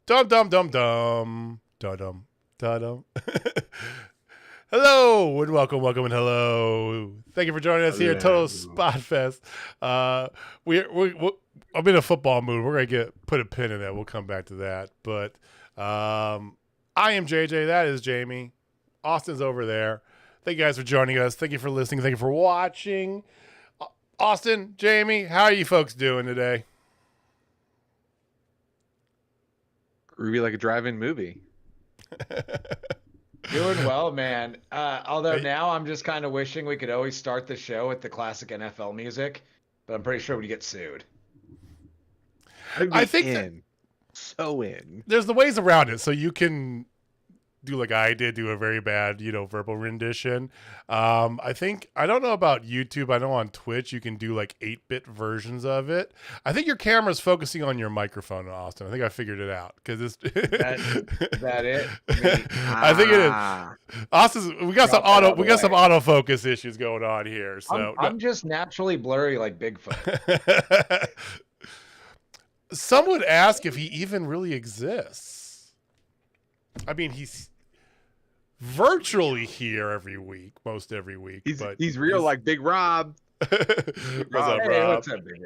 Dum dum dum dum dum dum dum. Hello and welcome and hello. Thank you for joining us here at Total Spotfest. I'm in a football mood. We're gonna put a pin in that. We'll come back to that. But I am JJ. That is Jamie. Austin's over there. Thank you guys for joining us. Thank you for listening. Thank you for watching. Austin, Jamie, how are you folks doing today? Groovy like a drive-in movie. Doing well, man. Although now I'm just kind of wishing we could always start the show with the classic NFL music, but I'm pretty sure we'd get sued. I think so in. There's the ways around it, so you can do like I did, do a very bad, verbal rendition. I don't know about YouTube. I know on Twitch you can do like 8-bit versions of it. I think your camera's focusing on your microphone, Austin. I think I figured it out because it's that it. I think it is. Austin, we got some autofocus issues going on here. So I'm just naturally blurry like Bigfoot. Some would ask if he even really exists. I mean, he's virtually here most every week. He's real like Big Rob. What's up, Rob? What's up, Big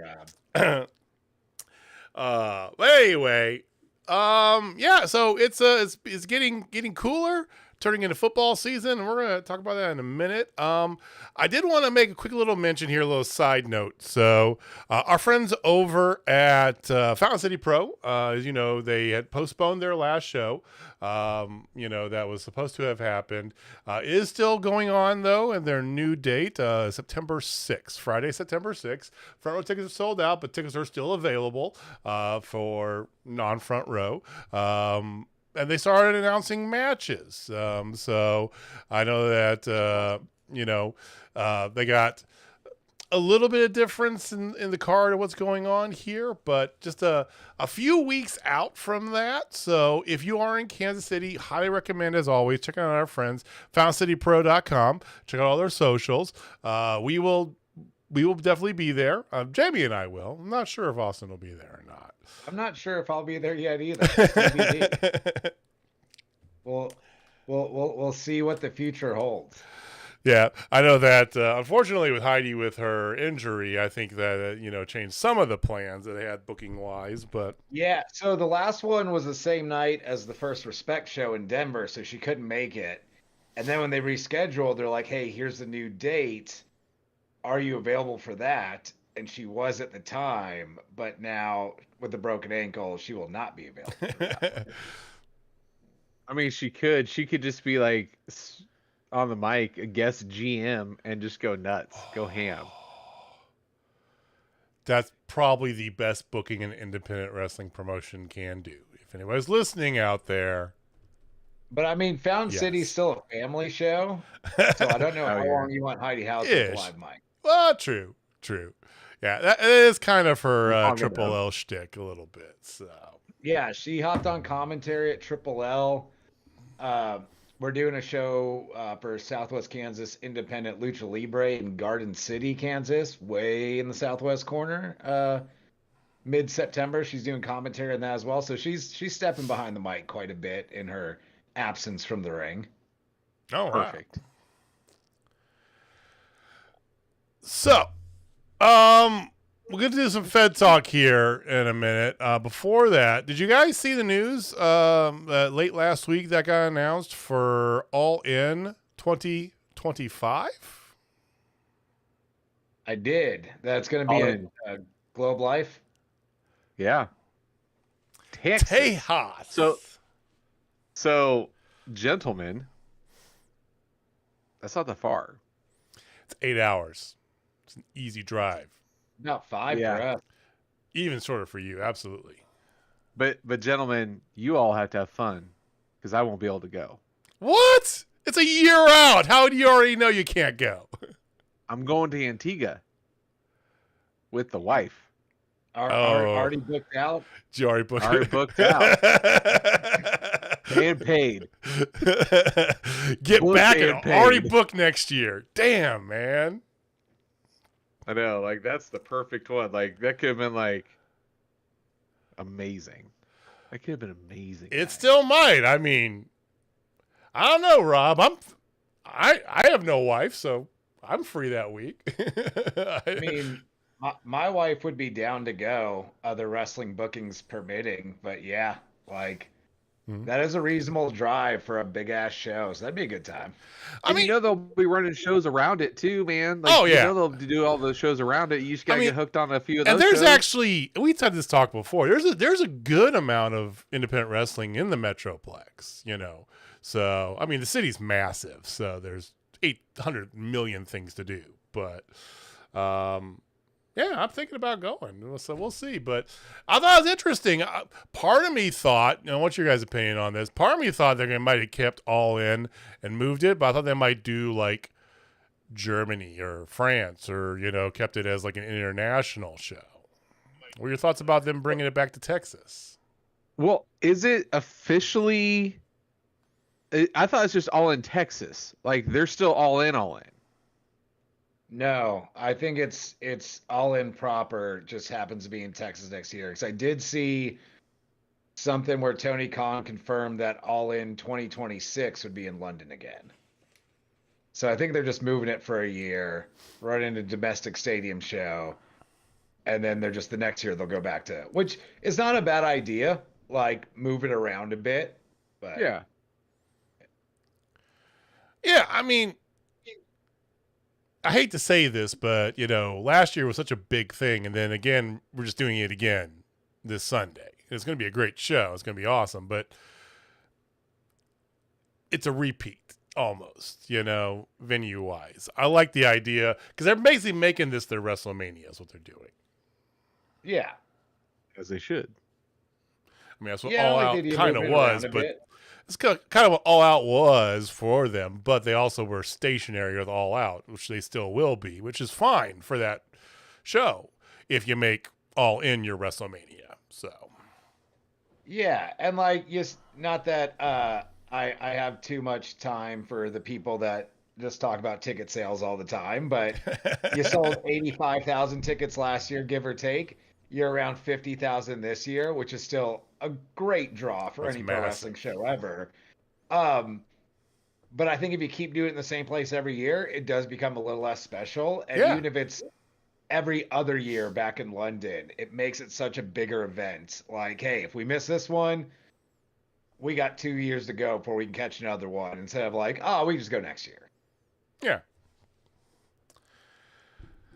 Rob? Anyway, yeah. So it's getting cooler, turning into football season, and we're gonna talk about that in a minute. I did want to make a quick little mention here, a little side note. So our friends over at Fountain City Pro, as you know, they had postponed their last show. That was supposed to have happened. Is still going on though, and their new date, September 6th, Friday, September 6th. Front row tickets are sold out, but tickets are still available for non-front row. And they started announcing matches. So I know that, they got a little bit of difference in the card of what's going on here, but just a few weeks out from that. So if you are in Kansas City, highly recommend, as always, check out our friends, FountainCityPro.com. Check out all their socials. We will definitely be there. Jamie and I will. I'm not sure if Austin will be there or not. I'm not sure if I'll be there yet either. We'll see what the future holds. Yeah, I know that. Unfortunately, with Heidi with her injury, I think that changed some of the plans that they had booking wise. But yeah, so the last one was the same night as the first Respect show in Denver, so she couldn't make it. And then when they rescheduled, they're like, "Hey, here's the new date. Are you available for that?" And she was at the time, but now with the broken ankle, she will not be available for that. I mean, she could just be like on the mic, a guest GM, and just go nuts, go ham. That's probably the best booking an independent wrestling promotion can do. If anybody's listening out there. But I mean, Fountain City's still a family show, so I don't know how long you want Heidi House with the live mic. Well, true. Yeah, that is kind of her Triple L shtick a little bit. So yeah, she hopped on commentary at Triple L. We're doing a show for Southwest Kansas Independent Lucha Libre in Garden City, Kansas, way in the southwest corner. Mid-September, she's doing commentary on that as well. So she's stepping behind the mic quite a bit in her absence from the ring. Oh, perfect. Wow. So, we're going to do some Fed talk here in a minute. Before that, did you guys see the news late last week that got announced for All In 2025? I did. That's going to be a Globe Life? Yeah. Texas. So, gentlemen, that's not that far. It's 8 hours. It's an easy drive. About 5 for us. Even shorter for you, absolutely. But gentlemen, you all have to have fun because I won't be able to go. What? It's a year out. How do you already know you can't go? I'm going to Antigua with the wife. Already booked out? Did you already book Already booked out. And paid. Get back and already booked next year. Damn, man. I know, like that's the perfect one. Like that could have been like amazing. That could have been amazing. It still might. I mean, I don't know, Rob. I have no wife, so I'm free that week. I mean, my wife would be down to go, other wrestling bookings permitting. But yeah, like that is a reasonable drive for a big ass show. So that'd be a good time. I mean, they'll be running shows around it too, man. Like, they'll do all those shows around it. You just gotta get hooked on a few of those. And there's shows. Actually, we've had this talk before. There's a good amount of independent wrestling in the Metroplex, So I mean, the city's massive, so there's 800 million things to do. But yeah, I'm thinking about going, so we'll see. But I thought it was interesting. Part of me thought, what's your guys' opinion on this? Part of me thought they might have kept All In and moved it, but I thought they might do like Germany or France or, kept it as like an international show. What are your thoughts about them bringing it back to Texas? Well, is it officially... I thought it's just All In Texas. Like, they're still All In. No, I think it's All In proper. Just happens to be in Texas next year. Because I did see something where Tony Khan confirmed that All In 2026 would be in London again. So I think they're just moving it for a year, right into domestic stadium show, and then they're just the next year they'll go back to, which is not a bad idea. Like, move it around a bit, but yeah. Yeah, I mean, I hate to say this, but, last year was such a big thing. And then again, we're just doing it again this Sunday. It's going to be a great show. It's going to be awesome. But it's a repeat almost, venue-wise. I like the idea because they're basically making this their WrestleMania is what they're doing. Yeah. As they should. I mean, that's what All Out kind of was, but... Bit. It's kind of what All Out was for them, but they also were stationary with All Out, which they still will be, which is fine for that show if you make All In your WrestleMania. So, yeah, and not that I have too much time for the people that just talk about ticket sales all the time, but you sold 85,000 tickets last year, give or take. You're around 50,000 this year, which is still a great draw for any pro wrestling show ever. But I think if you keep doing it in the same place every year, it does become a little less special. And even if it's every other year back in London, it makes it such a bigger event. Like, hey, if we miss this one, we got 2 years to go before we can catch another one. Instead of like, we just go next year. Yeah.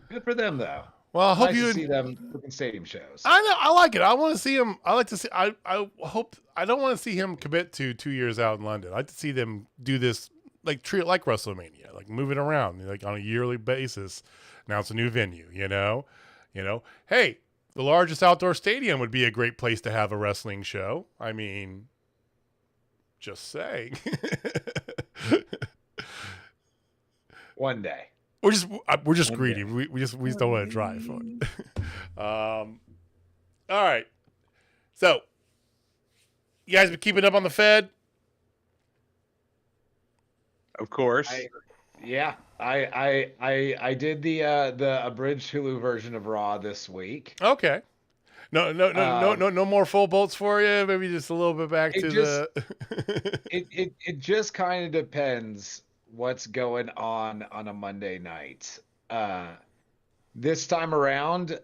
Good for them, though. Well, I hope nice you to see them in stadium shows. I know. I like it. I want to see him. I like to see. I hope. I don't want to see him commit to 2 years out in London. I like to see them do this, like treat it like WrestleMania, like move it around, like on a yearly basis. Now it's a new venue. Hey, the largest outdoor stadium would be a great place to have a wrestling show. I mean, just saying. One day. We're just greedy. We just don't want to drive for it. All right. So, you guys been keeping up on the Fed? Of course. I did the abridged Hulu version of Raw this week. Okay. No more full bolts for you. Maybe just a little bit back to the. It just kind of depends what's going on a Monday night. This time around,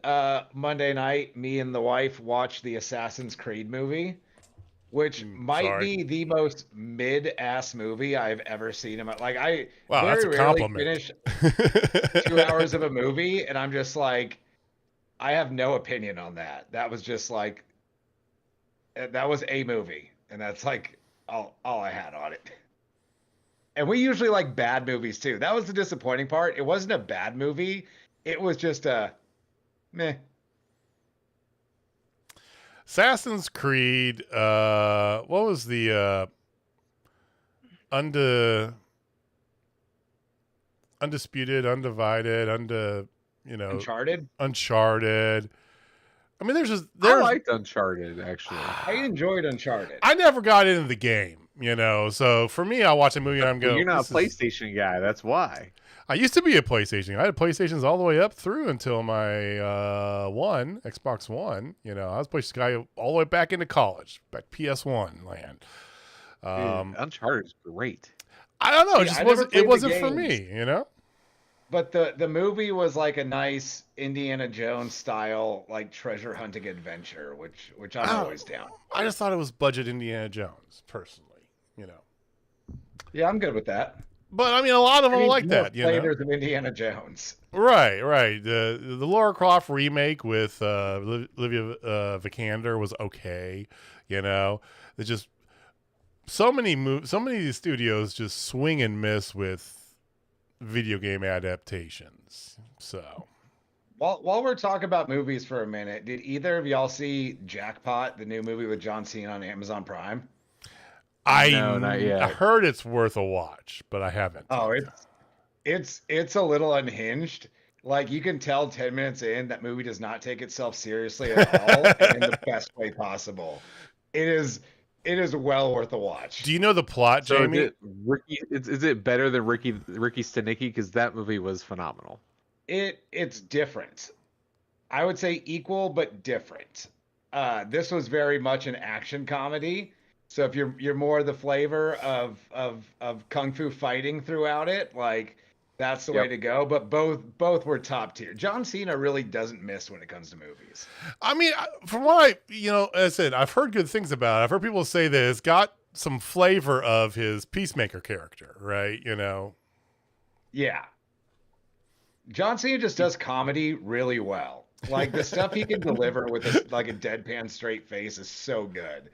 Monday night, me and the wife watched the Assassin's Creed movie, which might be the most mid-ass movie I've ever seen. Wow, that's a compliment. Finish 2 hours of a movie, and I'm just like, I have no opinion on that. That was just like, that was a movie, and that's like all I had on it. And we usually like bad movies too. That was the disappointing part. It wasn't a bad movie. It was just a meh. Assassin's Creed. What was the undisputed, undivided, Uncharted. I mean, there's I liked Uncharted actually. I enjoyed Uncharted. I never got into the game. you know. So for me, I watch a movie and I'm Well, go. you're not a PlayStation guy. That's why. I used to be a PlayStation. I had PlayStations all the way up through until my Xbox One. You know, I was a PlayStation guy all the way back into college, back PS1 land. Dude, Uncharted is great. I don't know. See, It just I never wasn't. played It the wasn't for games. me. You know. But the movie was like a nice Indiana Jones style like treasure hunting adventure, which I'm Oh. always down. I just thought it was budget Indiana Jones, personally. You know. Yeah, I'm good with that. But I mean, a lot of them I need like more that. You know. flavors of Indiana Jones. Right. The Laura Croft remake with Olivia Vikander was okay. You know, it's just so many of these studios just swing and miss with video game adaptations. So While we're talking about movies for a minute, did either of y'all see Jackpot, the new movie with John Cena on Amazon Prime? No, not yet. I heard it's worth a watch, but I haven't. Oh, it's a little unhinged. Like you can tell 10 minutes in that movie does not take itself seriously at all and in the best way possible. It is well worth a watch. Do you know the plot, So Jamie? is it better than Ricky Stenicki? Because that movie was phenomenal. It's different. I would say equal but different. This was very much an action comedy. So if you're more the flavor of kung fu fighting throughout it, like that's the way to go. But both were top tier. John Cena really doesn't miss when it comes to movies. I mean, from what as I said, I've heard good things about it. I've heard people say that it's got some flavor of his Peacemaker character, right? You know. Yeah. John Cena just does comedy really well. Like the stuff he can deliver with like a deadpan straight face is so good.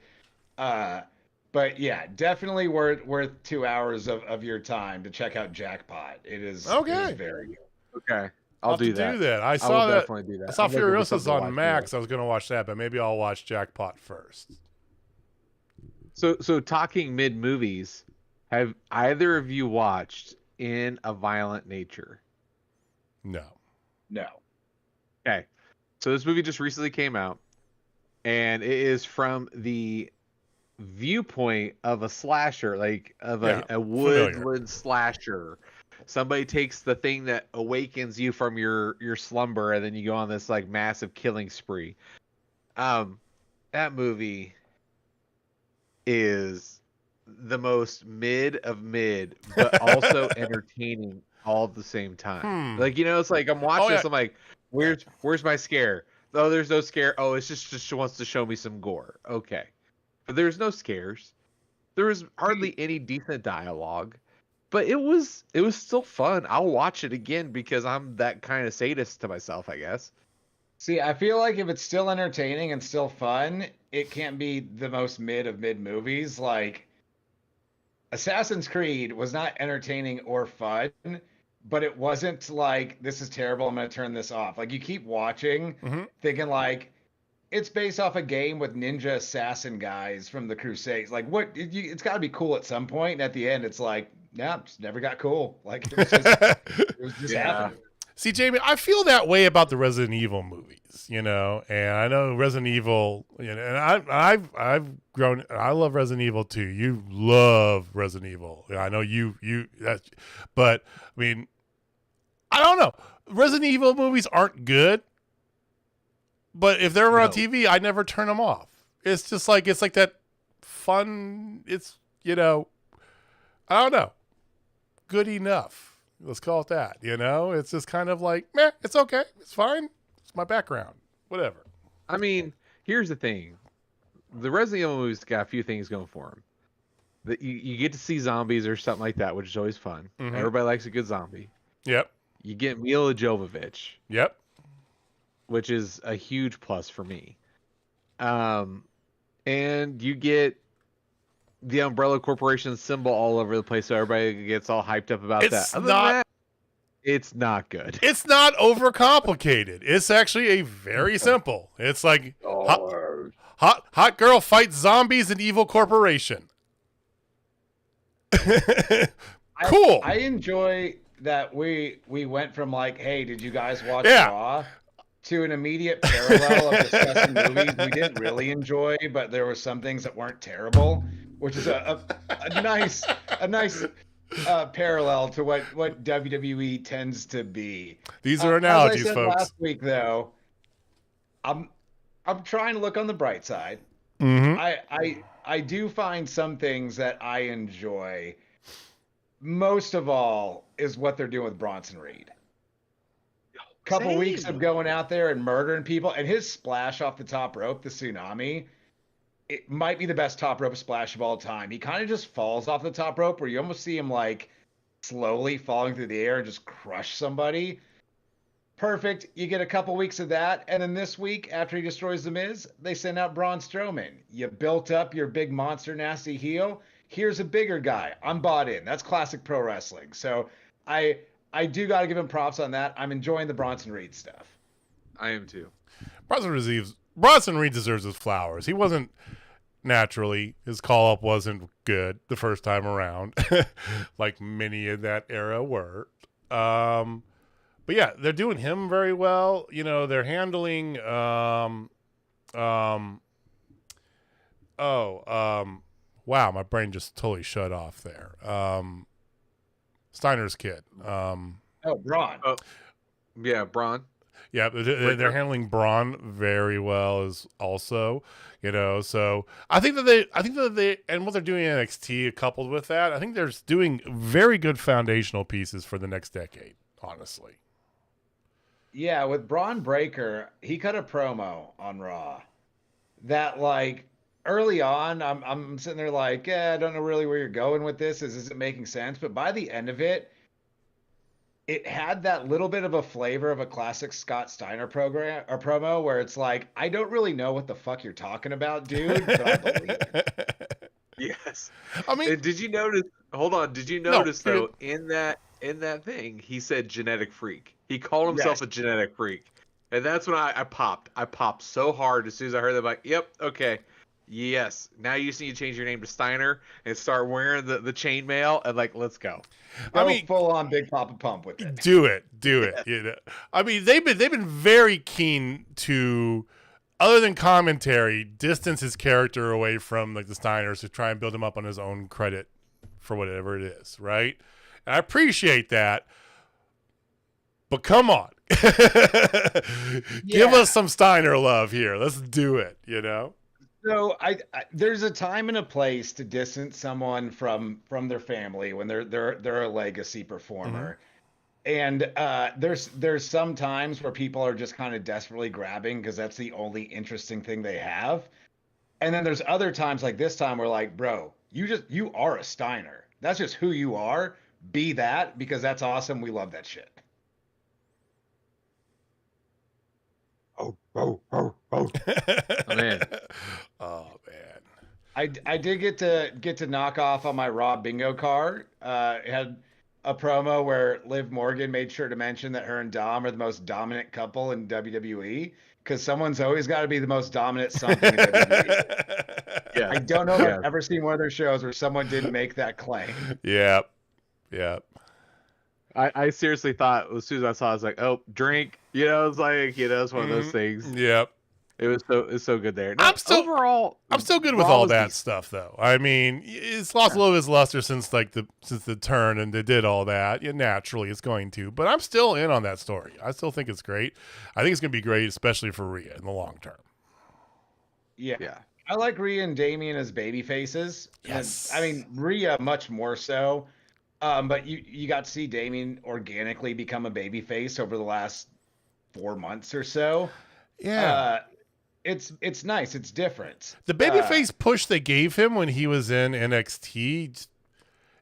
But yeah, definitely worth 2 hours of your time to check out Jackpot. It is very good. Okay, I'll do that. I I saw will that. definitely do that. I saw I'm looking for Furiosa's something to on watch Max. today. I was going to watch that, but maybe I'll watch Jackpot first. So talking mid movies, have either of you watched In a Violent Nature? No. No. Okay. So this movie just recently came out, and it is from the viewpoint of a slasher, like of a woodland slasher. Somebody takes the thing that awakens you from your slumber, and then you go on this like massive killing spree. That movie is the most mid of mid, but also entertaining all at the same time. Like, it's like I'm watching this, I'm like, where's my scare? Oh, there's no scare. Oh, it's just wants to show me some gore. Okay. But there's no scares. There was hardly any decent dialogue. But it was still fun. I'll watch it again because I'm that kind of sadist to myself, I guess. See, I feel like if it's still entertaining and still fun, it can't be the most mid of mid movies. Like Assassin's Creed was not entertaining or fun, but it wasn't like, this is terrible, I'm going to turn this off. Like you keep watching, thinking like, it's based off a game with ninja assassin guys from the Crusades. Like what? It's got to be cool at some point. And at the end, it's like, nah, it's never got cool. Like it was just happening. See, Jamie, I feel that way about the Resident Evil movies, and I know Resident Evil, and I've grown. I love Resident Evil too. You love Resident Evil. I know but I mean, I don't know. Resident Evil movies aren't good, but if they're on TV, I never turn them off. It's just like that fun. It's I don't know, good enough. Let's call it that. It's just kind of like, meh, it's okay. It's fine. It's my background. Whatever. I mean, here's the thing. The Resident Evil movies got a few things going for them. That you get to see zombies or something like that, which is always fun. Mm-hmm. Everybody likes a good zombie. Yep. You get Mila Jovovich. Yep. Which is a huge plus for me. And you get the Umbrella Corporation symbol all over the place, so everybody gets all hyped up about that. Other than that, it's not good. It's not overcomplicated. It's actually very simple. It's like hot girl fights zombies and evil corporation. Cool. I enjoy that we went from like, hey, did you guys watch Raw? to an immediate parallel of discussing movies we didn't really enjoy, but there were some things that weren't terrible, which is a nice parallel to what WWE tends to be. These are analogies, as I said folks. last week, though, I'm trying to look on the bright side. Mm-hmm. I do find some things that I enjoy. Most of all is what they're doing with Bronson Reed. Couple weeks of going out there and murdering people, and his splash off the top rope, the tsunami, it might be the best top rope splash of all time. He kind of just falls off the top rope where you almost see him like slowly falling through the air and just crush somebody. Perfect. You get a couple weeks of that, and then this week, after he destroys The Miz, they send out Braun Strowman. You built up your big monster nasty heel. Here's a bigger guy. I'm bought in. That's classic pro wrestling. So I do got to give him props on that. I'm enjoying the Bronson Reed stuff. I am too. Bronson Reed deserves his flowers. He wasn't naturally, his call up wasn't good the first time around, like many in that era were. But yeah, they're doing him very well. You know, they're handling wow, my brain just totally shut off there. Steiner's kid. Braun. Oh, yeah, Braun. Yeah, they're handling Braun very well as also, you know. So I think that they and what they're doing in NXT coupled with that, I think they're doing very good foundational pieces for the next decade. Honestly. Yeah, with Braun Breaker, he cut a promo on Raw that like early on, I'm sitting there like, I don't know really where you're going with this. Is it making sense? But by the end of it, it had that little bit of a flavor of a classic Scott Steiner promo where it's like, I don't really know what the fuck you're talking about, dude, but I believe it. Yes. I mean, and did you notice? Hold on. Did you notice though in that thing he said genetic freak? He called himself a genetic freak, and that's when I popped. I popped so hard as soon as I heard that. I'm like, yep, okay. Yes. Now you just need to change your name to Steiner and start wearing the chainmail and like, let's go. I mean, full on Big Papa Pump with it. Do it. You know, I mean, they've been very keen to, other than commentary, distance his character away from like the Steiners to try and build him up on his own credit for whatever it is, right? And I appreciate that. But come on, give us some Steiner love here. Let's do it. You know. So I there's a time and a place to distance someone from their family when they're a legacy performer, and there's some times where people are just kind of desperately grabbing because that's the only interesting thing they have, and then there's other times like this time where like, bro, you are a Steiner. That's just who you are. Be that because that's awesome. We love that shit. Oh man. Oh man. I did get to knock off on my Raw bingo card. It had a promo where Liv Morgan made sure to mention that her and Dom are the most dominant couple in WWE because someone's always got to be the most dominant something in WWE. Yeah. I don't know if I've ever seen one of their shows where someone didn't make that claim. Yep. I seriously thought as soon as I saw it, I was like, oh, drink. You know, it's like, you know, it's one of those things. Yep. It's so good there. I'm still good with all that stuff though. I mean, it's lost a little of its luster since the turn and they did all that. Yeah, naturally it's going to, but I'm still in on that story. I still think it's great. I think it's going to be great, especially for Rhea in the long term. Yeah. I like Rhea and Damian as baby faces. Yes. I mean, Rhea much more so. But you got to see Damian organically become a baby face over the last 4 months or so. Yeah. It's nice. It's different. The babyface push they gave him when he was in NXT,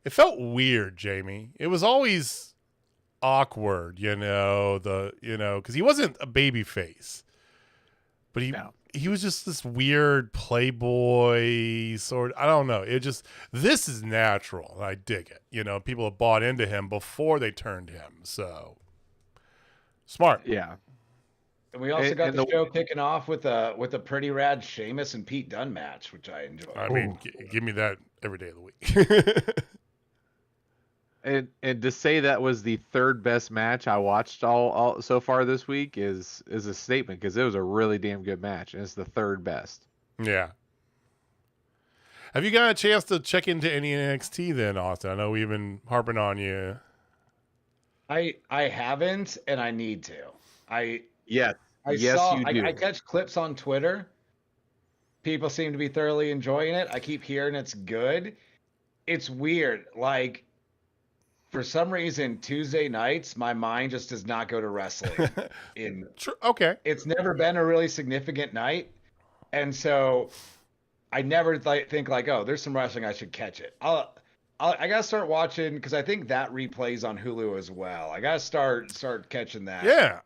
it felt weird, Jamie. It was always awkward, because he wasn't a babyface, but he was just this weird playboy sort. I don't know. This is natural. I dig it. You know, people have bought into him before they turned him. So smart. Yeah. And we also got the show kicking off with a pretty rad Sheamus and Pete Dunne match, which I enjoyed. I mean, give me that every day of the week. And to say that was the third best match I watched all so far this week is a statement, because it was a really damn good match, and it's the third best. Yeah. Have you got a chance to check into any NXT then, Austin? I know we've been harping on you. I haven't, and I need to. Yes, I catch clips on Twitter. People seem to be thoroughly enjoying it. I keep hearing it's good. It's weird. Like, for some reason, Tuesday nights, my mind just does not go to wrestling. Okay. It's never been a really significant night. And so I never think like, oh, there's some wrestling, I should catch it. I got to start watching, because I think that replays on Hulu as well. I got to start catching that. Yeah.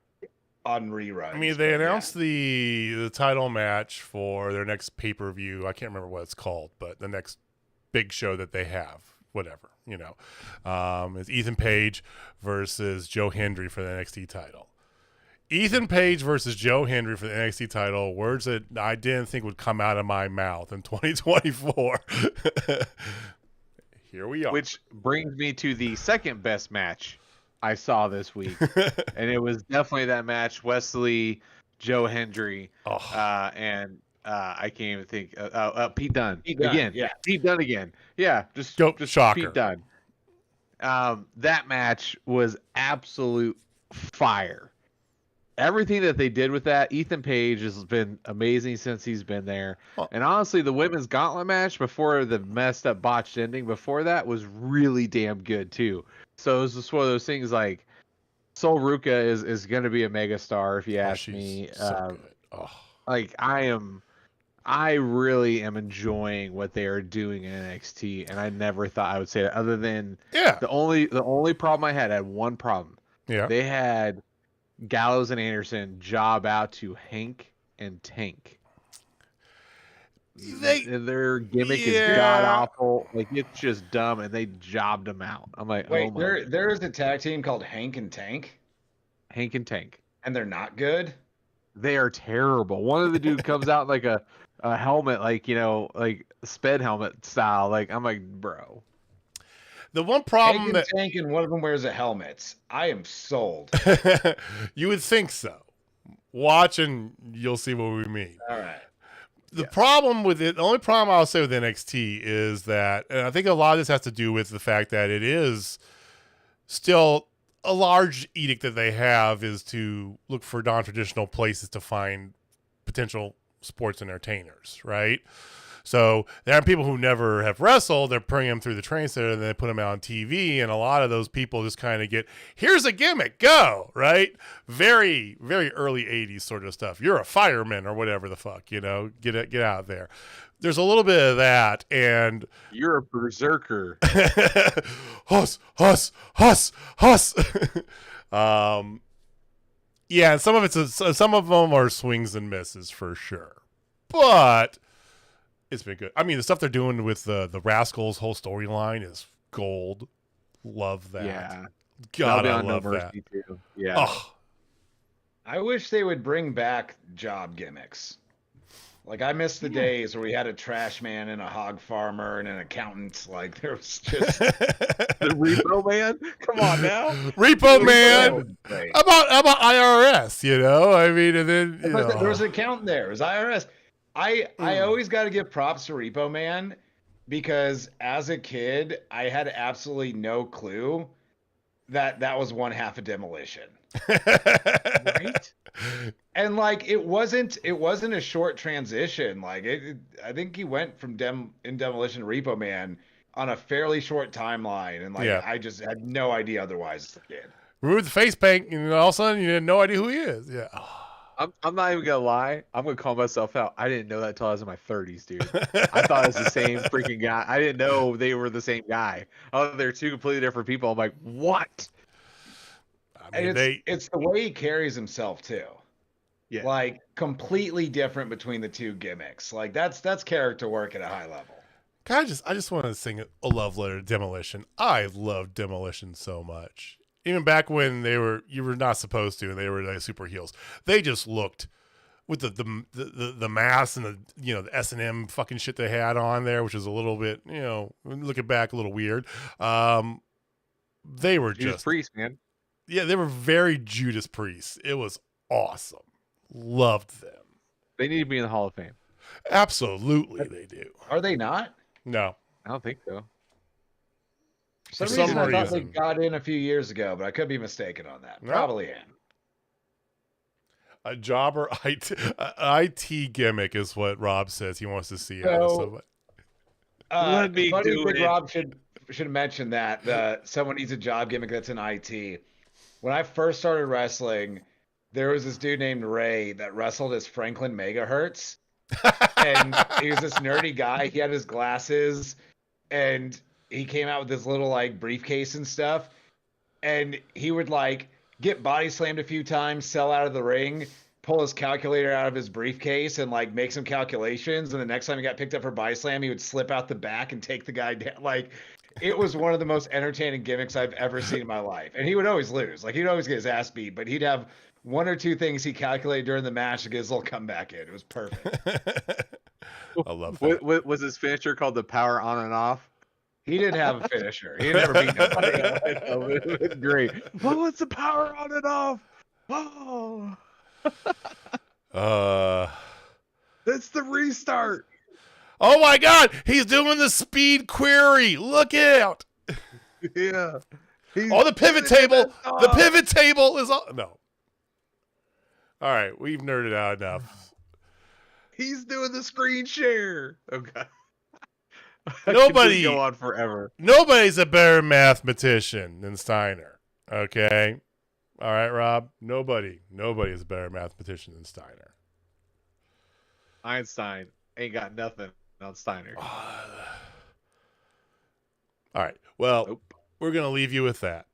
On reruns. I mean, they announced the title match for their next pay-per-view. I can't remember what it's called, but the next big show that they have, whatever, is Ethan Page versus Joe Hendry for the NXT title. Ethan Page versus Joe Hendry for the NXT title, words that I didn't think would come out of my mouth in 2024. Here we are. Which brings me to the second best match I saw this week, and it was definitely that match, Wesley, Joe Hendry, and I can't even think. Pete Dunne again. Yeah, Pete Dunne again. Yeah, just shocker. Pete Dunne. That match was absolute fire. Everything that they did with that, Ethan Page has been amazing since he's been there. And honestly, the women's gauntlet match before the messed up botched ending before that was really damn good too. So it was just one of those things like Sol Ruca is going to be a megastar if you ask me. So good. Like I really am enjoying what they are doing in NXT, and I never thought I would say that. Other than the only problem I had one problem. Yeah, they had Gallows and Anderson job out to Hank and Tank. Their gimmick is god awful. Like, it's just dumb, and they jobbed them out. I'm like, wait, there is a tag team called Hank and Tank. Hank and Tank, and they're not good. They are terrible. One of the dude comes out like a helmet, like like sped helmet style. Like, I'm like, bro. The one problem Hank and Tank, and one of them wears a helmet. I am sold. You would think so. Watch and you'll see what we mean. All right. The problem with it, the only problem I'll say with NXT is that, and I think a lot of this has to do with the fact that it is still a large edict that they have is to look for non-traditional places to find potential sports entertainers, right? So there are people who never have wrestled. They're bringing them through the train center and they put them out on TV. And a lot of those people just kind of get, here's a gimmick, go, right? Very, very early 80s sort of stuff. You're a fireman or whatever the fuck, get out there. There's a little bit of that. And you're a berserker. Huss. Yeah, and some of them are swings and misses for sure. But it's been good. I mean, the stuff they're doing with the Rascals whole storyline is gold. Love that. Yeah. God, I love that. Too. Yeah. Oh. I wish they would bring back job gimmicks. Like, I miss the days where we had a trash man and a hog farmer and an accountant. Like, there was just the Repo Man. Come on now, Repo Man. About IRS, I mean, and then there was an accountant there. It was IRS. I always got to give props to Repo Man, because as a kid, I had absolutely no clue that was one half of Demolition. Right? And like, it wasn't a short transition. Like, I think he went from Demolition to Repo Man on a fairly short timeline, and like, I just had no idea otherwise as a kid. Remove the face paint, and all of a sudden you had no idea who he is. Yeah. I'm not even gonna lie. I'm gonna call myself out. I didn't know that till I was in my 30s, dude. I thought it was the same freaking guy. I didn't know they were the same guy. Oh, they're two completely different people. I'm like, what? I mean, and it's the way he carries himself too. Yeah. Like, completely different between the two gimmicks. Like, that's character work at a high level. I just want to sing a love letter to Demolition. I love Demolition so much. Even back when you were not supposed to, and they were like super heels. They just looked with the mask and the S&M fucking shit they had on there, which was a little bit, looking back, a little weird. They were Judas just Priest, man. Yeah, they were very Judas Priest. It was awesome. Loved them. They need to be in the Hall of Fame. Absolutely, they do. Are they not? No. I don't think so. For some some reason, I thought they reason. got in a few years ago, but I could be mistaken on that. No. Probably am. A jobber IT gimmick is what Rob says he wants to see out of somebody. Let me funny do thing it. Rob should mention that someone needs a job gimmick that's in IT. When I first started wrestling, there was this dude named Ray that wrestled as Franklin Megahertz, and he was this nerdy guy. He had his glasses, and he came out with this little like briefcase and stuff, and he would like get body slammed a few times, sell out of the ring, pull his calculator out of his briefcase and like make some calculations, and the next time he got picked up for body slam, he would slip out the back and take the guy down. Like, it was one of the most entertaining gimmicks I've ever seen in my life. And he would always lose. Like, he'd always get his ass beat, but he'd have one or two things he calculated during the match to get his little comeback in. It was perfect. I love that. Was his finisher called the power on and off? He didn't have a finisher. He never beat nobody. It was great. Oh, it's the power on and off. Oh. That's the restart. Oh my God, he's doing the speed query. Look out. Yeah. Oh, the pivot table. The pivot table is all. No. All right, we've nerded out enough. He's doing the screen share. Okay. Nobody go on forever. Nobody's a better mathematician than Steiner. Okay. All right, Rob. Nobody is a better mathematician than Steiner. Einstein ain't got nothing on Steiner. All right. Well, Nope. We're gonna leave you with that.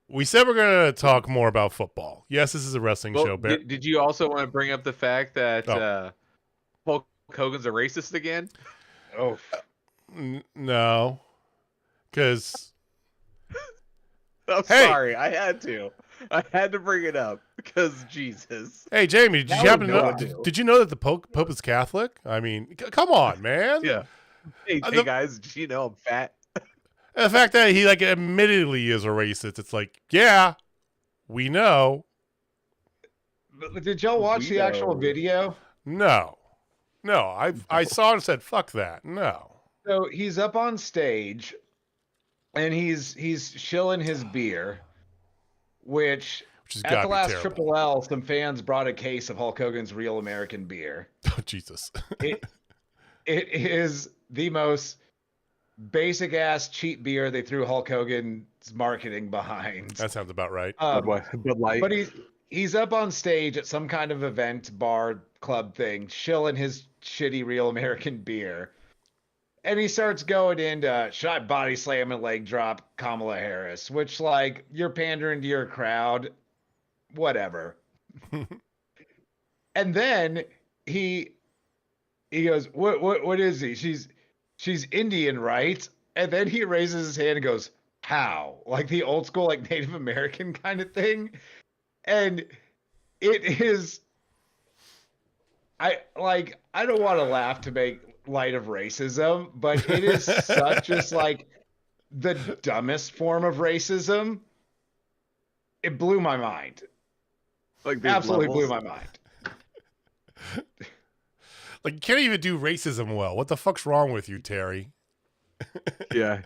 We said we're gonna talk more about football. Yes, this is a wrestling Well, show. Did you also want to bring up the fact that Hulk Hogan's a racist again? Oh, No, because I'm sorry, I had to bring it up because Jesus. Hey, Jamie, did Now you happen to we know? know. Did you know that the Pope is Catholic? I mean, come on, man. Yeah. Hey, guys, did you know I'm fat? And the fact that he like admittedly is a racist, it's like, yeah, we know. but did y'all watch the actual video? No, I saw it and said, fuck that. No. So he's up on stage, and he's shilling his beer, which Which is at gotta the be last terrible. Triple L, some fans brought a case of Hulk Hogan's Real American Beer. Oh, Jesus. It is the most basic ass cheap beer they threw Hulk Hogan's marketing behind. That sounds about right. Bud Light. But he's up on stage at some kind of event, bar, club thing, shilling his shitty Real American beer. And he starts going into, should I body slam and leg drop Kamala Harris? Which, like, you're pandering to your crowd. Whatever. And then he goes, what is he? She's Indian, right? And then he raises his hand and goes, how? Like the old school, like Native American kind of thing. And it is, I don't want to laugh to make light of racism, but it is such just like the dumbest form of racism. It blew my mind. Like there's Absolutely levels. blew my mind. Like, you can't even do racism well. What the fuck's wrong with you, Terry? Yeah.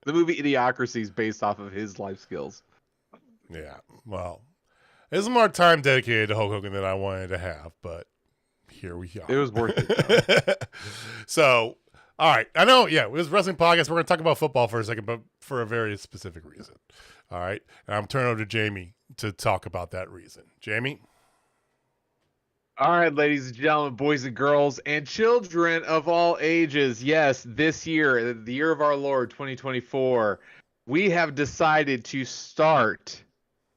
The movie Idiocracy is based off of his life skills. Yeah, well, there's more time dedicated to Hulk Hogan than I wanted to have, but here we are. It was worth it. So, all right. I know, yeah, it was wrestling podcast. We're going to talk about football for a second, but for a very specific reason. All right. And I'm turning over to Jamie to talk about that reason. Jamie? All right, ladies and gentlemen, boys and girls, and children of all ages. Yes, this year, the year of our Lord, 2024, we have decided to start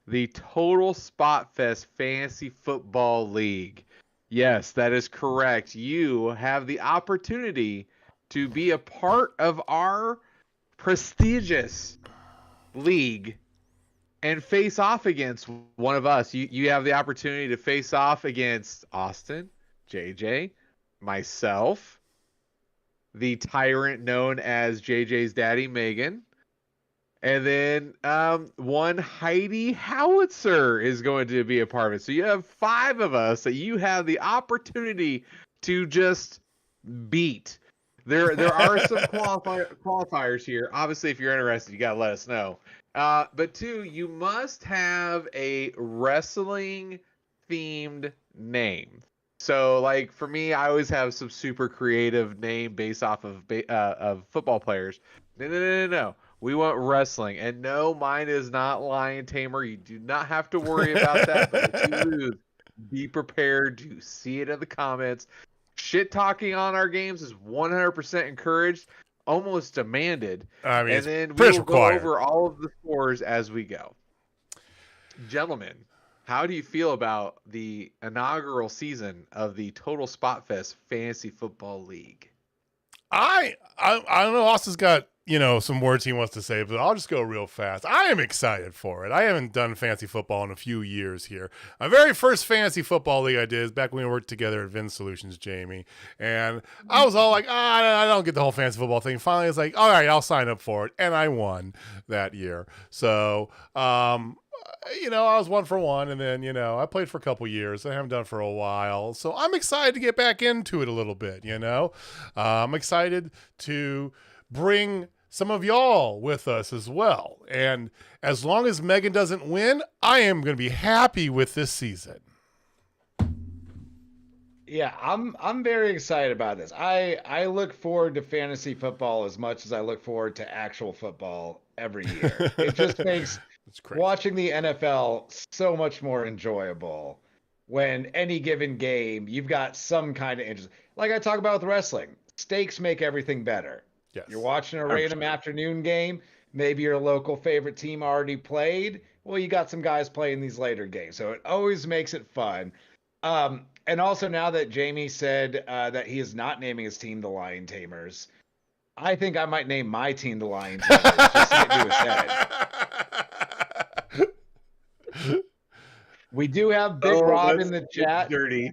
the Total Spotfest Fantasy Football League. Yes, that is correct. You have the opportunity to be a part of our prestigious league and face off against one of us. You have the opportunity to face off against Austin, JJ, myself, the tyrant known as JJ's daddy, Megan, And then one Heidi Howitzer is going to be a part of it. So you have 5 of us that you have the opportunity to just beat. There are some qualifiers here. Obviously, if you're interested, you gotta let us know. But 2, you must have a wrestling themed name. So, like for me, I always have some super creative name based off of football players. No. We want wrestling, and no, mine is not Lion Tamer. You do not have to worry about that. But if you lose, be prepared to see it in the comments. Shit talking on our games is 100% encouraged, almost demanded. I mean, and then we will go over all of the scores as we go. Gentlemen, how do you feel about the inaugural season of the Total Spotfest Fantasy Football League? I don't know. Austin's got some words he wants to say, but I'll just go real fast. I am excited for it. I haven't done fantasy football in a few years here. My very first fantasy football league I did is back when we worked together at Vin Solutions, Jamie. And I was all like, I don't get the whole fantasy football thing. Finally, it's like, all right, I'll sign up for it. And I won that year. So, I was 1 for 1, and then, I played for a couple years. I haven't done it for a while. So I'm excited to get back into it a little bit, I'm excited to bring some of y'all with us as well. And as long as Megan doesn't win, I am going to be happy with this season. Yeah, I'm very excited about this. I look forward to fantasy football as much as I look forward to actual football every year. It just makes watching the NFL so much more enjoyable when any given game you've got some kind of interest. Like I talk about with wrestling, stakes make everything better. Yes. You're watching a random afternoon game. Maybe your local favorite team already played. Well, you got some guys playing these later games, so it always makes it fun. And also now that Jamie said that he is not naming his team the Lion Tamers, I think I might name my team the Lion Tamers just to get to his head. We do have Big Rob in the chat. Dirty.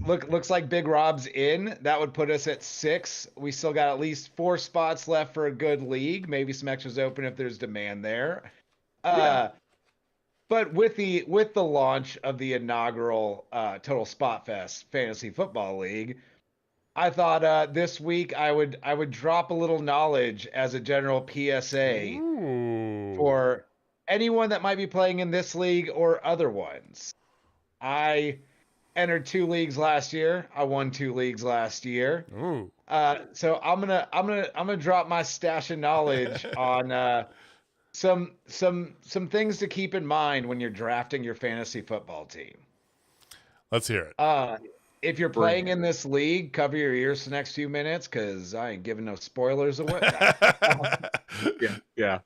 Looks like Big Rob's in. That would put us at 6. We still got at least 4 spots left for a good league. Maybe some extras open if there's demand there. But with the launch of the inaugural Total Spotfest Fantasy Football League, I thought this week I would drop a little knowledge as a general PSA for anyone that might be playing in this league or other ones. I entered 2 leagues last year. I won 2 leagues last year. So I'm gonna drop my stash of knowledge on some things to keep in mind when you're drafting your fantasy football team. Let's hear it. If you're playing in this league, cover your ears for the next few minutes because I ain't giving no spoilers away. Yeah.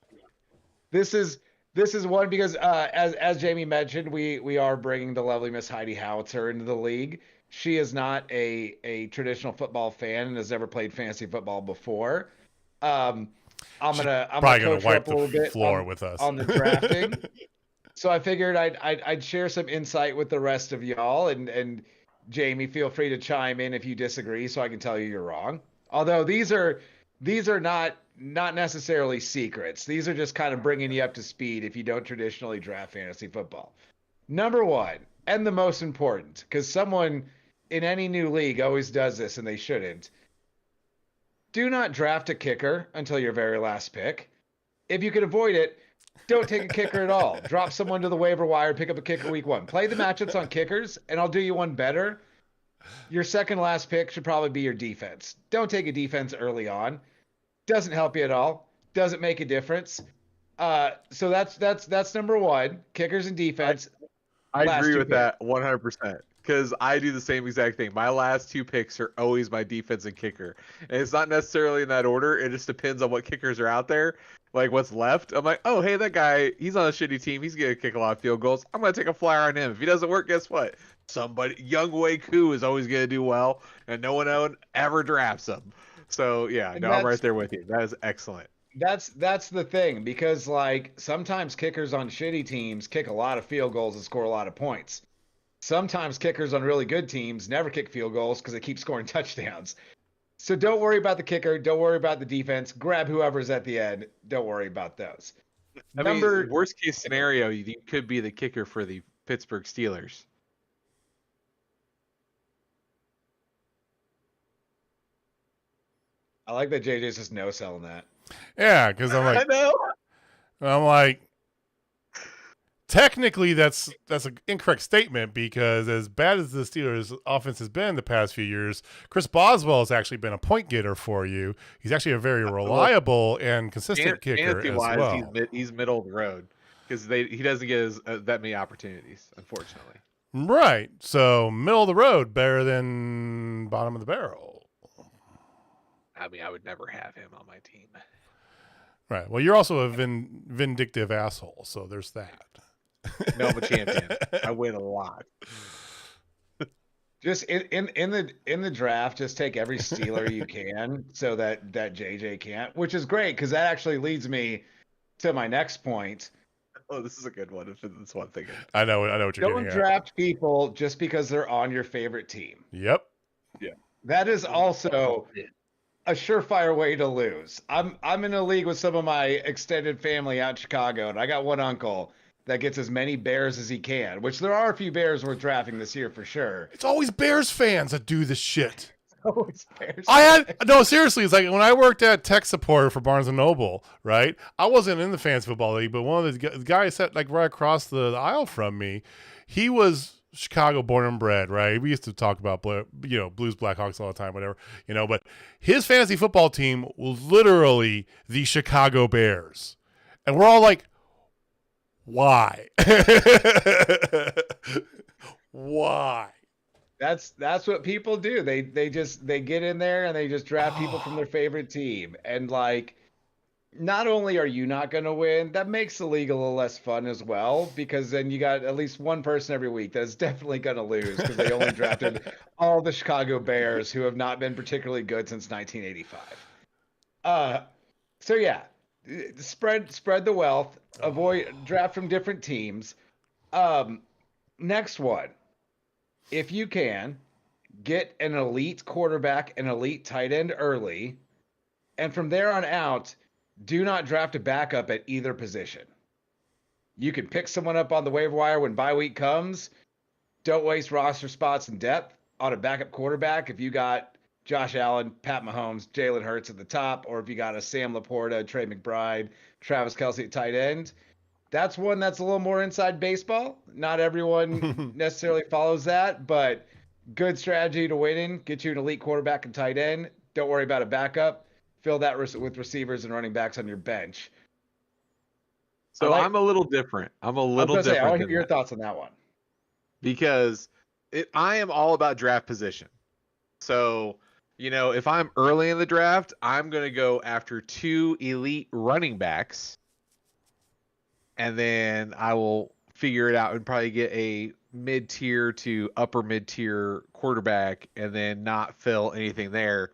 This is one because as Jamie mentioned, we are bringing the lovely Miss Heidi Howitzer into the league. She is not a traditional football fan and has never played fantasy football before. I'm gonna coach her up a little bit floor with us on the drafting. So I figured I'd share some insight with the rest of y'all, and Jamie, feel free to chime in if you disagree, so I can tell you you're wrong. Although these are not necessarily secrets. These are just kind of bringing you up to speed if you don't traditionally draft fantasy football. Number 1, and the most important, because someone in any new league always does this and they shouldn't. Do not draft a kicker until your very last pick. If you can avoid it, don't take a kicker at all. Drop someone to the waiver wire, pick up a kicker week 1. Play the matchups on kickers, and I'll do you one better. Your second last pick should probably be your defense. Don't take a defense early on. Doesn't help you at all. Doesn't make a difference. So that's number 1. Kickers and defense. I agree with that 100%. Because I do the same exact thing. My last 2 picks are always my defense and kicker. And it's not necessarily in that order. It just depends on what kickers are out there. Like what's left. I'm like, oh, hey, that guy, he's on a shitty team. He's going to kick a lot of field goals. I'm going to take a flyer on him. If he doesn't work, guess what? Young Wei Koo is always going to do well. And no one ever drafts him. So, yeah, I'm right there with you. That is excellent. That's the thing. Because, like, sometimes kickers on shitty teams kick a lot of field goals and score a lot of points. Sometimes kickers on really good teams never kick field goals because they keep scoring touchdowns. So don't worry about the kicker. Don't worry about the defense. Grab whoever's at the end. Don't worry about those. I mean, worst case scenario, you could be the kicker for the Pittsburgh Steelers. I like that JJ's just no selling that. Yeah, because I know. I'm like, technically that's an incorrect statement, because as bad as the Steelers' offense has been the past few years, Chris Boswell has actually been a point getter for you. He's actually a very reliable and consistent kicker as well. He's middle of the road because he doesn't get that many opportunities, unfortunately. Right. So middle of the road, better than bottom of the barrel. I mean, I would never have him on my team. Right. Well, you're also a vindictive asshole, so there's that. No, I'm a champion. I win a lot. Just in the draft, just take every Steeler you can, so that JJ can't, which is great, because that actually leads me to my next point. Oh, this is a good one. If it's one thing, I know what you're getting at. Don't draft people just because they're on your favorite team. Yep. Yeah. That is also a surefire way to lose. I'm in a league with some of my extended family out in Chicago, and I got one uncle that gets as many Bears as he can, which there are a few Bears worth drafting this year for sure. It's always Bears fans that do this shit. Always Bears. No, seriously, it's like when I worked at tech support for Barnes & Noble, right? I wasn't in the fantasy football league, but one of the guys sat like right across the aisle from me, he was Chicago born and bred, right? We used to talk about Blues, Blackhawks all the time, whatever, but his fantasy football team was literally the Chicago Bears. And we're all like, why? Why? That's what people do. They get in there and they just draft people from their favorite team. And like, not only are you not going to win, that makes the league a little less fun as well, because then you got at least one person every week that's definitely going to lose because they only drafted all the Chicago Bears, who have not been particularly good since 1985. So yeah, spread the wealth, draft from different teams. Next one. If you can, get an elite quarterback, an elite tight end early, and from there on out, do not draft a backup at either position. You can pick someone up on the waiver wire when bye week comes. Don't waste roster spots and depth on a backup quarterback if you got Josh Allen, Pat Mahomes, Jalen Hurts at the top, or if you got a Sam Laporta, Trey McBride, Travis Kelce at tight end. That's one that's a little more inside baseball. Not everyone necessarily follows that, but good strategy to winning. Get you an elite quarterback and tight end. Don't worry about a backup. Fill that with receivers and running backs on your bench. So I'm a little different. I want to hear your thoughts on that one. Because I am all about draft position. So, if I'm early in the draft, I'm going to go after 2 elite running backs. And then I will figure it out and probably get a mid-tier to upper mid-tier quarterback and then not fill anything there.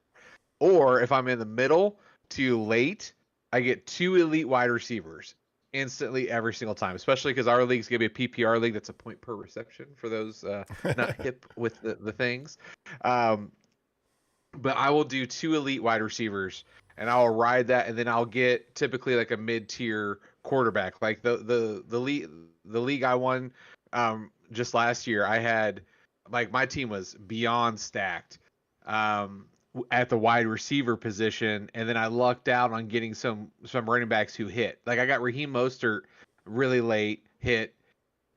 Or if I'm in the middle to late, I get 2 elite wide receivers instantly every single time, especially because our league's going to be a PPR league. That's a point per reception for those not hip with the things. But I will do 2 elite wide receivers, and I'll ride that, and then I'll get typically like a mid-tier quarterback. Like the league I won just last year, I had my team was beyond stacked at the wide receiver position, and then I lucked out on getting some running backs who hit. Like I got Raheem Mostert really late, hit.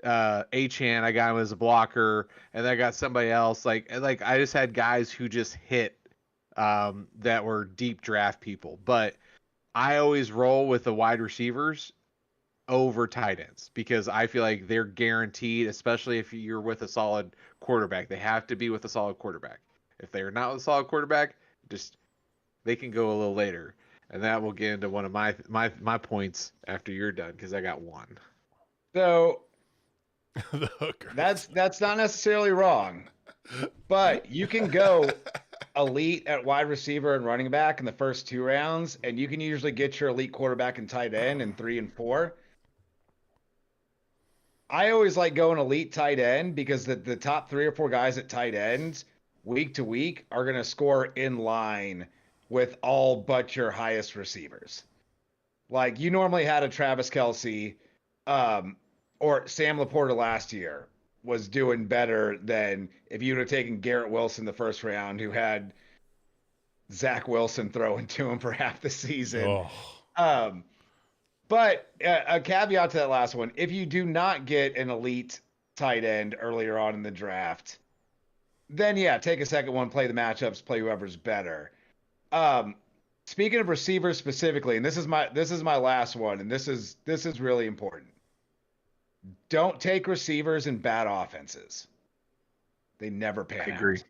Achane, I got him as a blocker, and then I got somebody else. Like I just had guys who just hit that were deep draft people. But I always roll with the wide receivers over tight ends because I feel like they're guaranteed, especially if you're with a solid quarterback. They have to be with a solid quarterback. If they're not with a solid quarterback, they can go a little later. And that will get into one of my points after you're done, because I got one. So that's not necessarily wrong, but you can go elite at wide receiver and running back in the first 2 rounds, and you can usually get your elite quarterback and tight end in 3 and 4. I always like going elite tight end because the top 3 or 4 guys at tight ends week to week are going to score in line with all but your highest receivers. Like you normally had a Travis Kelce, or Sam Laporta last year was doing better than if you would have taken Garrett Wilson the first round, who had Zach Wilson throwing to him for half the season. Oh. But a caveat to that last one, if you do not get an elite tight end earlier on in the draft, then yeah, take a second one, play the matchups, play whoever's better. Speaking of receivers specifically, and this is my last one, and this is really important. Don't take receivers in bad offenses. They never pan out. agree.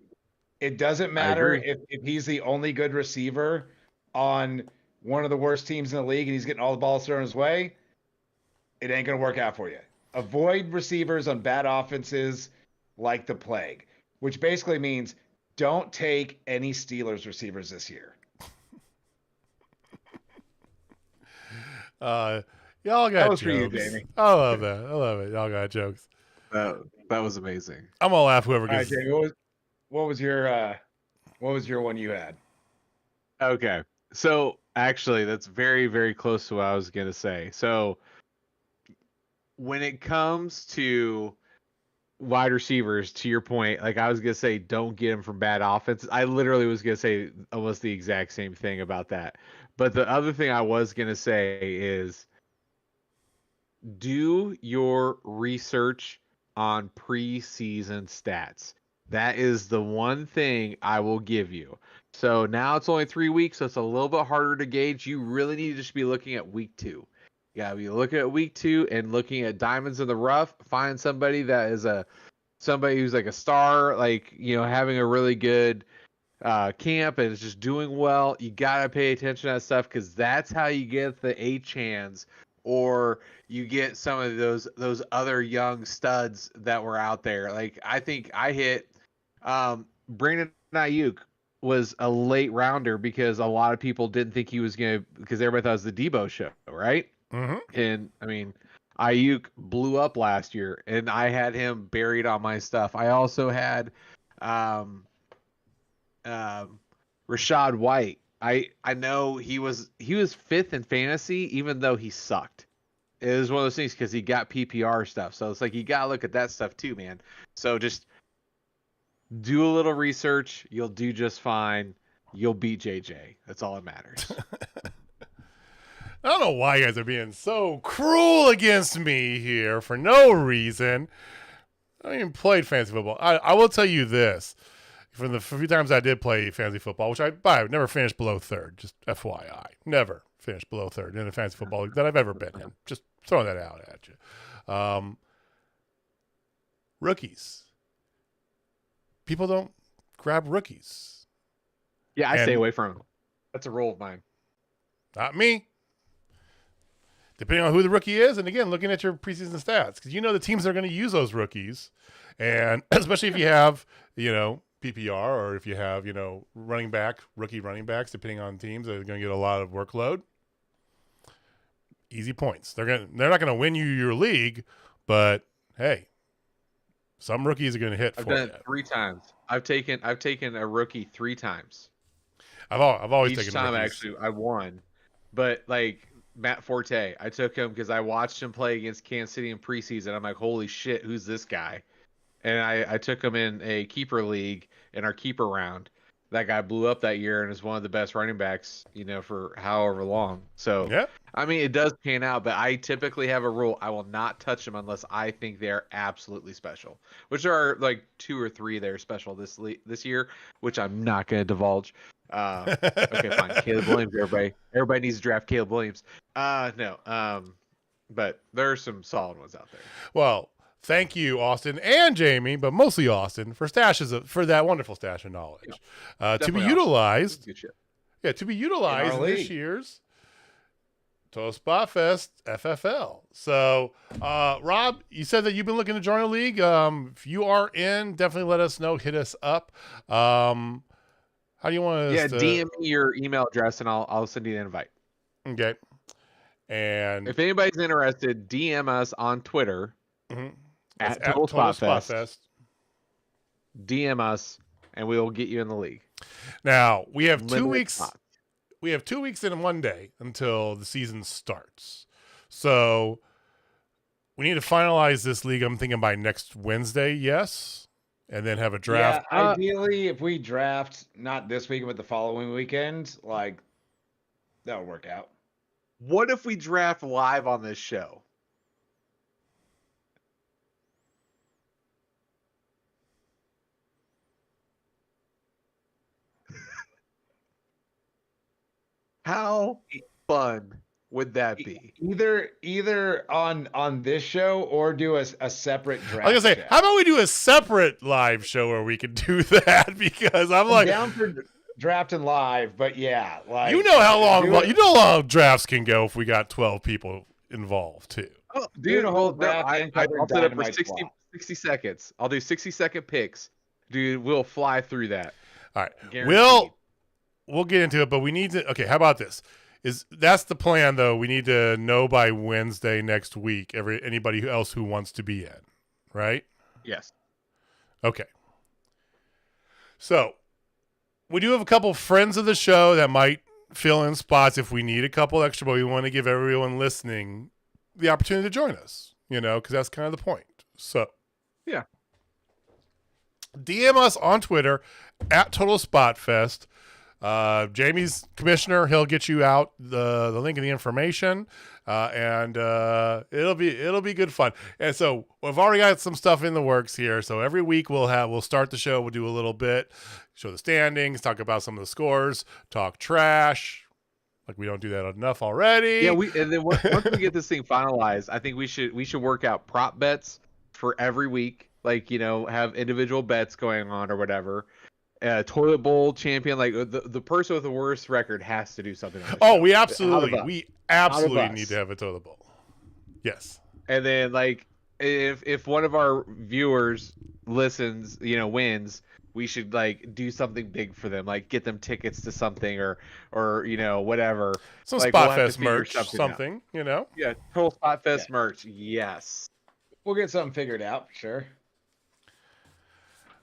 It doesn't matter if he's the only good receiver on one of the worst teams in the league and he's getting all the balls thrown his way. It ain't going to work out for you. Avoid receivers on bad offenses like the plague, which basically means don't take any Steelers receivers this year. Y'all got That was jokes. for you, Jamie. I love that. I love it. Y'all got jokes. That was amazing. I'm gonna laugh whoever All right, gets. Jamie, what was your one you had? Okay. So actually, that's very, very close to what I was going to say. So when it comes to wide receivers, to your point, like I was going to say, don't get them from bad offenses. I literally was going to say almost the exact same thing about that. But the other thing I was going to say is do your research on preseason stats. That is the one thing I will give you. So now it's only 3 weeks, so it's a little bit harder to gauge. You really need to just be looking at week 2. You gotta be looking at week 2 and looking at diamonds in the rough. Find somebody that is somebody who's like a star, like having a really good camp and is just doing well. You gotta pay attention to that stuff because that's how you get the Achans, or you get some of those other young studs that were out there. Like I think I hit Brandon Ayuk was a late rounder because a lot of people didn't think he was because everybody thought it was the Debo show, right? Mm-hmm. And I mean, Ayuk blew up last year, and I had him buried on my stuff. I also had Rashad White. I know he was 5th in fantasy, even though he sucked. It was one of those things because he got PPR stuff. So it's like you gotta look at that stuff too, man. So just do a little research. You'll do just fine. You'll beat JJ. That's all that matters. I don't know why you guys are being so cruel against me here for no reason. I haven't even played fantasy football. I will tell you this. From the few times I did play fantasy football, which I've never finished below 3rd, just FYI. Never finished below 3rd in a fantasy football league that I've ever been in. Just throwing that out at you. Rookies. People don't grab rookies. Yeah, I stay away from them. That's a rule of mine. Not me. Depending on who the rookie is, and again, looking at your preseason stats, because the teams are going to use those rookies, and especially if you have, PPR, or if you have, rookie running backs, depending on teams that are going to get a lot of workload. Easy points. They're not going to win you your league, but hey, some rookies are going to hit. I've done it 3 times. I've taken a rookie 3 times. I've always taken each time rookies. Actually I won, but like Matt Forte, I took him because I watched him play against Kansas City in preseason. I'm like, holy shit, who's this guy? And I took him in a keeper league in our keeper round. That guy blew up that year and is one of the best running backs, for however long. So, yeah. I mean, it does pan out, but I typically have a rule. I will not touch them unless I think they're absolutely special, which there are like 2 or 3 that are special this year, which I'm not going to divulge. Okay, fine. Caleb Williams, everybody needs to draft Caleb Williams. No. But there are some solid ones out there. Well, thank you, Austin and Jamie, but mostly Austin for that wonderful stash of knowledge to be utilized. Good shit. Yeah, to be utilized in this year's Total Spotfest FFL. So, Rob, you said that you've been looking to join a league. If you are in, definitely let us know. Hit us up. How do you want to? Yeah, DM me your email address and I'll send you the invite. Okay. And if anybody's interested, DM us on Twitter at Total Spotfest. DM us and we will get you in the league. Now we have 2 weeks. we have 2 weeks in 1 day until the season starts. So we need to finalize this league. I'm thinking by next Wednesday, yes, and then have a draft. Yeah, ideally, if we draft not this weekend but the following weekend, like that'll work out. What if we draft live on this show? How fun would that be? Either on this show or do a separate draft. I was gonna say, show. how about we do a separate live show where we can do that? Because I'm like, down for drafting live, but yeah, like you know how long drafts can go if we got 12 people involved too. Oh, dude, I'll set up for 60 seconds. I'll do 60-second picks. Dude, we'll fly through that. All right. Guaranteed. We'll get into it, but we need to. Okay, how about this? That's the plan though? We need to know by Wednesday next week. Anybody else who wants to be in, right? Yes. Okay. So we do have a couple friends of the show that might fill in spots if we need a couple extra, but we want to give everyone listening the opportunity to join us. Because that's kind of the point. So yeah. DM us on Twitter at Total Spotfest. Jamie's commissioner. He'll get you out the link and the information, and it'll be good fun. And so we've already got some stuff in the works here. So every week we'll start the show. We'll do a little bit, show the standings, talk about some of the scores, talk trash. Like we don't do that enough already. Yeah, and then once we get this thing finalized, I think we should work out prop bets for every week. Like have individual bets going on or whatever. Toilet bowl champion, like the person with the worst record has to do something. We absolutely need to have a toilet bowl. Yes. And then like if one of our viewers listens, wins, we should like do something big for them, like get them tickets to something or whatever. Some like, Spotfest merch, something. Yeah, Total Spotfest merch. Yes. We'll get something figured out, sure.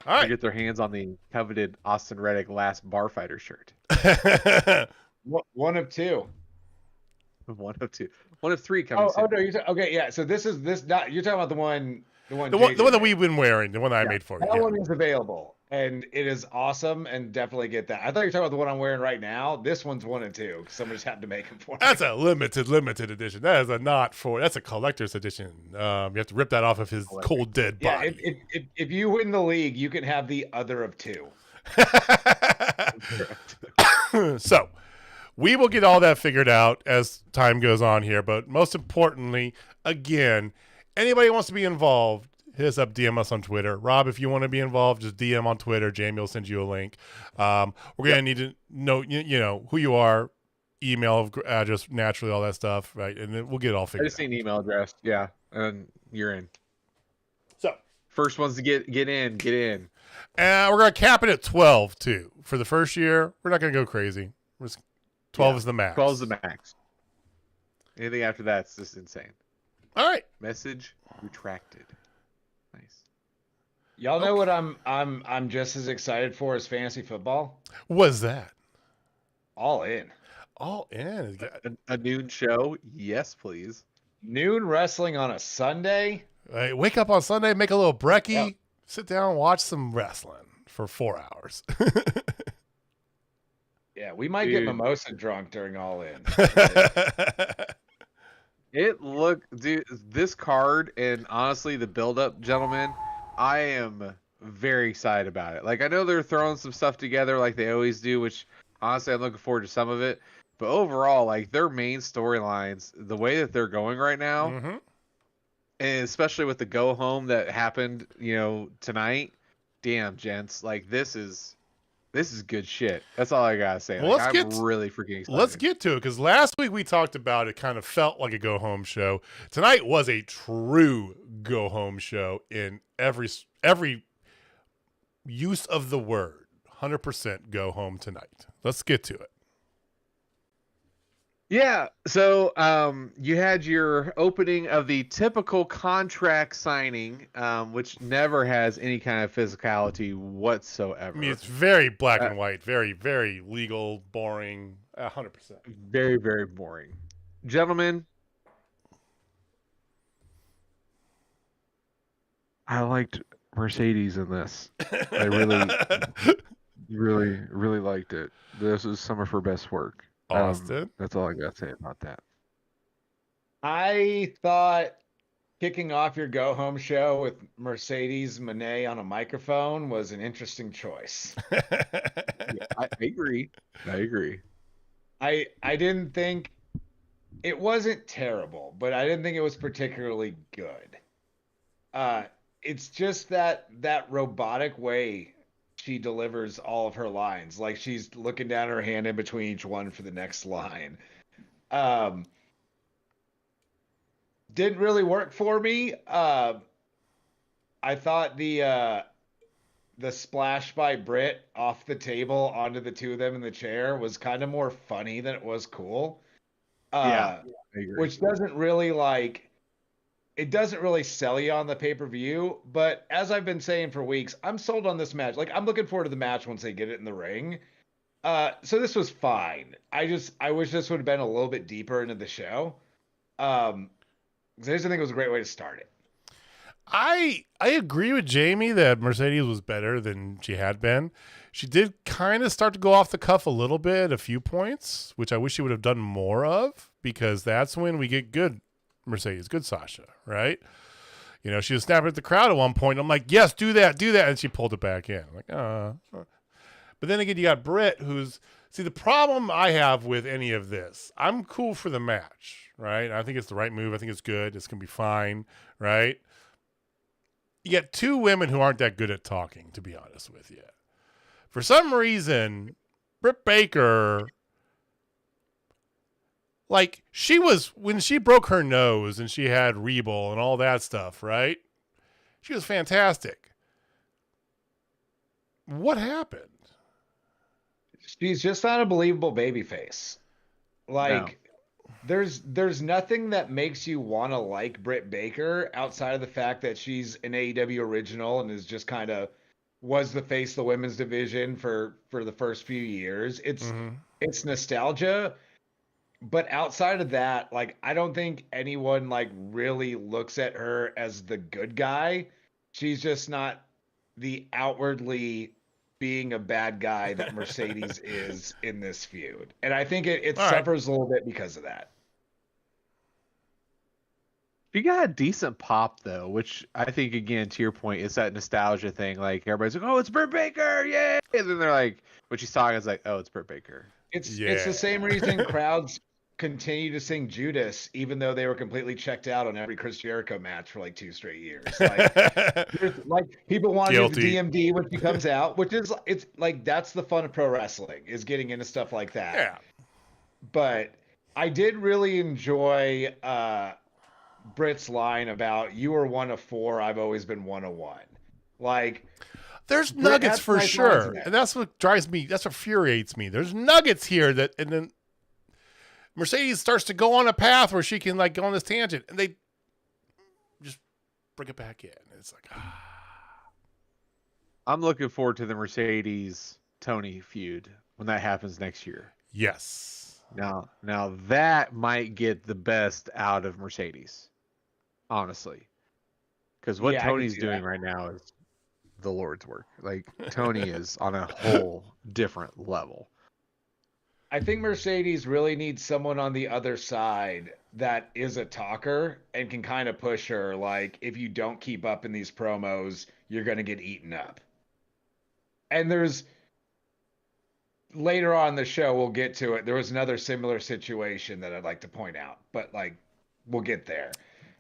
All right. Get their hands on the coveted Austin Reddick Last Bar Fighter shirt. One of two. One of two. One of three coming soon. Oh no! Okay, yeah. So this not. You're talking about the one that we've been wearing, the one that I made for you. That one is available, and it is awesome, and definitely get that. I thought you were talking about the one I'm wearing right now. This one's 1 and 2. Someone just happened to make it for me. That's a limited edition. That is that's a collector's edition. You have to rip that off of his cold dead body. Yeah, if you win the league, you can have the other of two. So we will get all that figured out as time goes on here. But most importantly, again, anybody who wants to be involved, hit us up, DM us on Twitter. Rob, if you want to be involved, just DM on Twitter. Jamie will send you a link. We're going to need to know, who you are, email address, naturally, all that stuff, right? And then we'll get it all figured out. I just need an email address. Yeah, and you're in. So first ones to get in. And we're going to cap it at 12, too. For the first year, we're not going to go crazy. 12 is the max. 12 is the max. Anything after that's just insane. All right. Message retracted. Nice. Y'all know what I'm just as excited for as fantasy football? What's that? All In. All In. A noon show? Yes, please. Noon wrestling on a Sunday? Right, wake up on Sunday, make a little brekkie, sit down, watch some wrestling for 4 hours. Yeah, we might get mimosa drunk during All In. Dude, this card and honestly the build-up, gentlemen, I am very excited about it. Like, I know they're throwing some stuff together like they always do, which honestly I'm looking forward to some of it. But overall, like, their main storylines, the way that they're going right now, and especially with the go home that happened, tonight, damn, gents, like, this is good shit. That's all I gotta say. Well, I'm really freaking excited. Let's get to it, because last week we talked about it kind of felt like a go-home show. Tonight was a true go-home show in every use of the word. 100% go home tonight. Let's get to it. Yeah, so you had your opening of the typical contract signing, which never has any kind of physicality whatsoever. I mean, it's very black and white, very, very legal, boring. 100%. Very, very boring. Gentlemen, I liked Mercedes in this. I really, really liked it. This is some of her best work. Austin? That's all I got to say about that. I thought kicking off your go home show with Mercedes Moné on a microphone was an interesting choice. Yeah, I agree. I didn't think it wasn't terrible, but I didn't think it was particularly good. It's just that robotic way she delivers all of her lines, like she's looking down her hand in between each one for the next line. Didn't really work for me. I thought the splash by Britt off the table onto the two of them in the chair was kind of more funny than it was cool. I agree. Which doesn't really it doesn't really sell you on the pay-per-view, but as I've been saying for weeks, I'm sold on this match. Like, I'm looking forward to the match once they get it in the ring. So this was fine. I wish this would have been a little bit deeper into the show. I just think it was a great way to start it. I agree with Jamie that Mercedes was better than she had been. She did kind of start to go off the cuff a little bit, a few points, which I wish she would have done more of, because that's when we get good Mercedes, good Sasha, right? You know, she was snapping at the crowd at one point. I'm like, yes, do that. And she pulled it back in. I'm like, But then again, you got Britt, who's... See, the problem I have with any of this, I'm cool for the match, right? I think it's the right move. I think it's good. It's going to be fine, right? You get two women who aren't that good at talking, to be honest with you. For some reason, Britt Baker, like, she was, when she broke her nose and she had Rebel and all that stuff, right? She was fantastic. What happened? She's just not a believable babyface. Like, there's nothing that makes you want to like Britt Baker outside of the fact that she's an AEW original and is just kind of was the face of the women's division for the first few years. It's nostalgia, but outside of that, like, I don't think anyone like really looks at her as the good guy. She's just not the outwardly being a bad guy that Mercedes is in this feud. And I think it suffers a little bit because of that. She got a decent pop, though, which I think, again, to your point, is that nostalgia thing. Like, everybody's like, oh, it's Britt Baker, yay! And then they're like, when she's talking, it's like, oh, it's Britt Baker. It's the same reason crowds continue to sing Judas, even though they were completely checked out on every Chris Jericho match for like 2 straight years. Like people want to do the DMD when she comes out, which is, it's like, that's the fun of pro wrestling, is getting into stuff like that. Yeah. But I did really enjoy Britt's line about, you were one of 4, I've always been one of 1. Like, there's nuggets for sure. And that's what drives me, that's what infuriates me. There's nuggets here that, and then Mercedes starts to go on a path where she can like go on this tangent, and they just bring it back in. It's like, I'm looking forward to the Mercedes Tony feud when that happens next year. Yes. Now that might get the best out of Mercedes, honestly, because what Tony's doing right now is the Lord's work. Like, Tony is on a whole different level. I think Mercedes really needs someone on the other side that is a talker and can kind of push her. Like, if you don't keep up in these promos, you're going to get eaten up. And there's, later on in the show, we'll get to it. There was another similar situation that I'd like to point out, but like, we'll get there.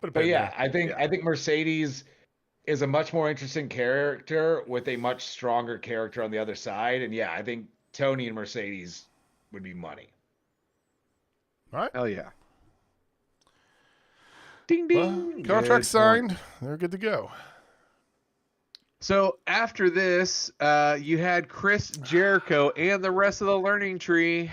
But yeah, I think Mercedes is a much more interesting character with a much stronger character on the other side. And yeah, I think Tony and Mercedes would be money. All right. Hell yeah. Ding ding. Well, contract signed. They're good to go. So after this, you had Chris Jericho and the rest of the Learning Tree.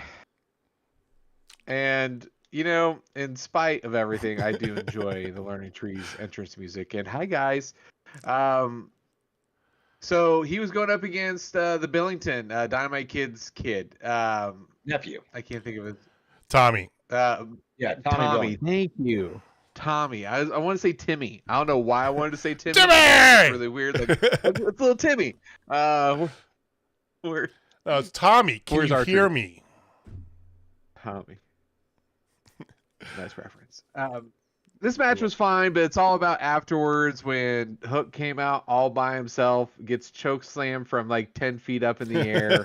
And, you know, in spite of everything, I do enjoy the Learning Tree's entrance music. And hi, guys. So he was going up against the Billington Dynamite Kid's kid. Nephew. I can't think of it. Tommy. Yeah, Tommy. Thank you. Tommy. I want to say Timmy. I don't know why I wanted to say Timmy. Timmy! It's really weird. Like, it's little Timmy. No, it's Tommy. Can Where's you Archer? hear me? Tommy. Nice reference. This match was fine, but it's all about afterwards when Hook came out all by himself, gets choke slammed from like 10 feet up in the air.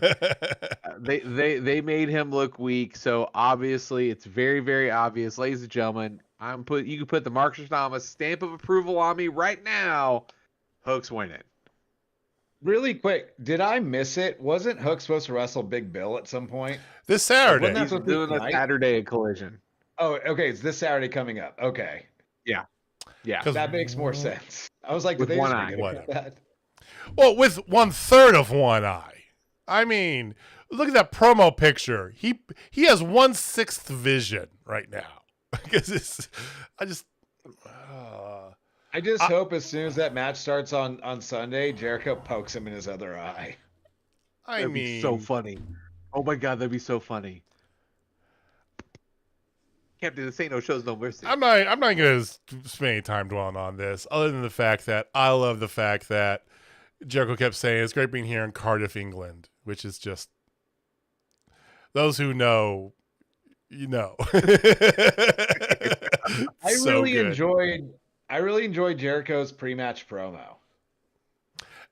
They made him look weak, so obviously it's very, very obvious, ladies and gentlemen. You can put the Marcus Thomas stamp of approval on me right now. Hook's winning. Really quick, did I miss it? Wasn't Hook supposed to wrestle Big Bill at some point? This Saturday. Wasn't He's doing a Saturday at Collision. Oh, okay. It's this Saturday coming up. Okay. Yeah. That makes more sense. I was like, did With they one just eye. forget about that? Well, with 1/3 of one eye. I mean, look at that promo picture. He has 1/6 vision right now. Because I just hope as soon as that match starts on Sunday, Jericho pokes him in his other eye. That'd be so funny. Oh my God, that'd be so funny. Can't do this. Ain't no shows, no mercy. I'm not going to spend any time dwelling on this, other than the fact that I love the fact that Jericho kept saying it's great being here in Cardiff, England, which is just those who know, you know. I really enjoyed Jericho's pre-match promo.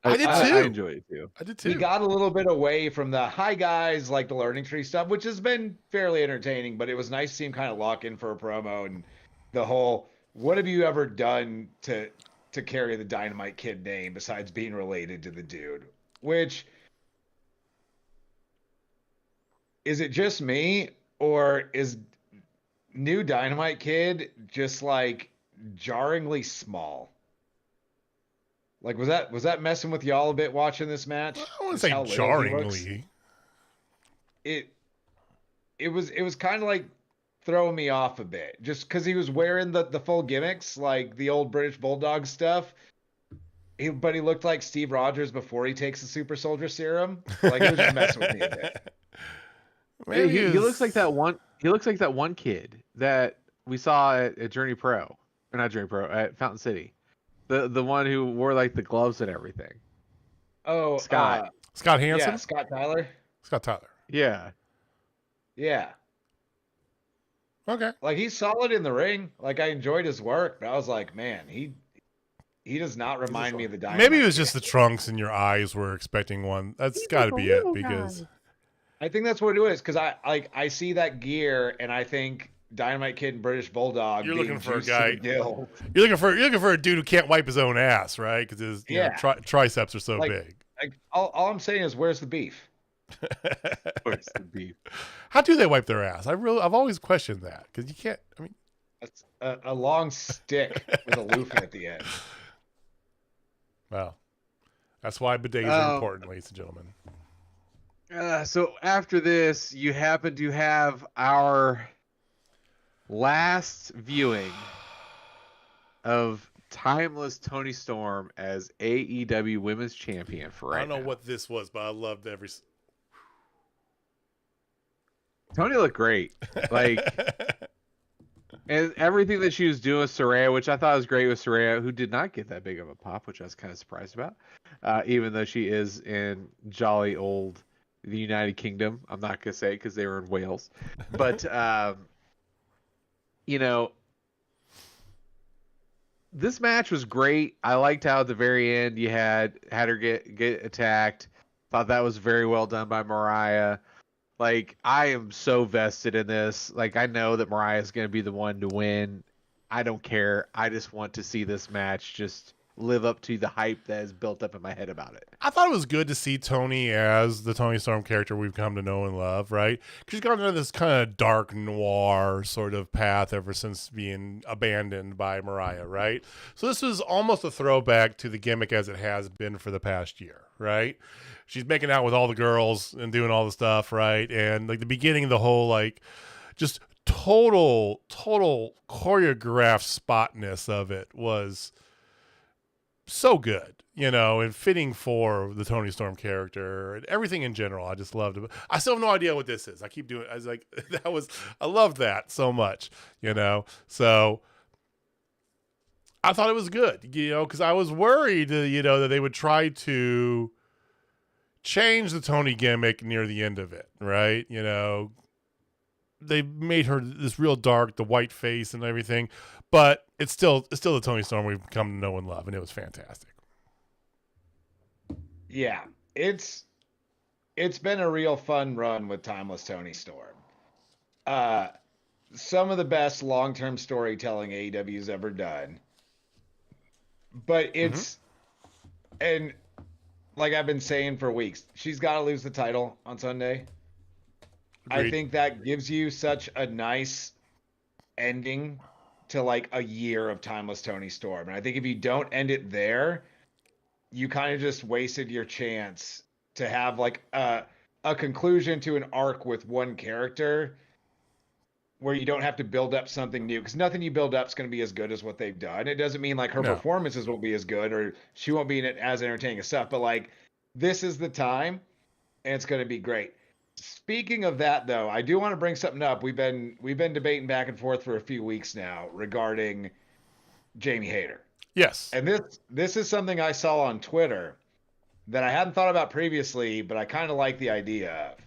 I did too. I enjoyed it too. I did too. He got a little bit away from the hi guys, like the learning tree stuff, which has been fairly entertaining, but it was nice to see him kind of lock in for a promo and the whole, what have you ever done to carry the Dynamite Kid name besides being related to the dude? Which, is it just me, or is new Dynamite Kid just like jarringly small? Like, was that messing with y'all a bit watching this match? I wouldn't say jarringly. It was kind of like throwing me off a bit, just because he was wearing the full gimmicks, like the old British Bulldog stuff. But he looked like Steve Rogers before he takes the Super Soldier Serum. Like, it was just messing with me a bit. Maybe he looks like that one. He looks like that one kid that we saw at Journey Pro, or not Journey Pro, at Fountain City. The one who wore like the gloves and everything. Oh, Scott Hansen? Yeah, Scott Tyler. Scott Tyler. Yeah. Yeah. Okay. Like, he's solid in the ring. Like, I enjoyed his work, but I was like, man, he does not remind me of the Dynamite. Maybe it was just the trunks and your eyes were expecting one. That's got to be it, because I think that's what it is, because I see that gear and I think Dynamite Kid and British Bulldog. You're looking for a juiced to guy. the gill. You're looking for a dude who can't wipe his own ass, right? Because his you know, triceps are so big. Like, all I'm saying is, where's the beef? Where's the beef? How do they wipe their ass? I've always questioned that, because you can't. I mean, That's a long stick with a loofah at the end. Well, that's why bidets are important, ladies and gentlemen. So after this, you happen to have our last viewing of Timeless Toni Storm as AEW Women's Champion for right now. I don't know what this was, but I loved every. Toni looked great, like, and everything that she was doing with Saraya, which I thought was great with Saraya, who did not get that big of a pop, which I was kind of surprised about, even though she is in jolly old the United Kingdom. I'm not gonna say it because they were in Wales, but you know, this match was great. I liked how at the very end you had her get attacked. Thought that was very well done by Mariah. Like, I am so vested in this. Like, I know that Mariah is going to be the one to win. I don't care. I just want to see this match just live up to the hype that is built up in my head about it. I thought it was good to see Toni as the Toni Storm character we've come to know and love, right? Because she's gone into this kind of dark noir sort of path ever since being abandoned by Mariah, right? So this was almost a throwback to the gimmick as it has been for the past year, right? She's making out with all the girls and doing all the stuff, right? And like the beginning of the whole, like, just total choreographed spotness of it was so good, and fitting for the Tony Storm character and everything in general. I just loved it. I still have no idea what this is. I keep doing. I was like, I loved that so much, So I thought it was good, because I was worried, that they would try to change the Tony gimmick near the end of it, right? They made her this real dark, the white face and everything, but it's still the Tony Storm we've come to know and love, and it was fantastic. Yeah, it's been a real fun run with Timeless Tony Storm. Some of the best long-term storytelling AEW's ever done. But it's, and like I've been saying for weeks, she's got to lose the title on Sunday. Agreed. I think that gives you such a nice ending to like a year of Timeless Tony Storm. And I think if you don't end it there, you kind of just wasted your chance to have like a conclusion to an arc with one character where you don't have to build up something new, because nothing you build up is going to be as good as what they've done. It doesn't mean like her performances won't be as good or she won't be in it as entertaining as stuff, but like this is the time and it's going to be great. Speaking of that though, I do want to bring something up. We've been debating back and forth for a few weeks now regarding Jamie Hayter. Yes. And this is something I saw on Twitter that I hadn't thought about previously, but I kind of like the idea of.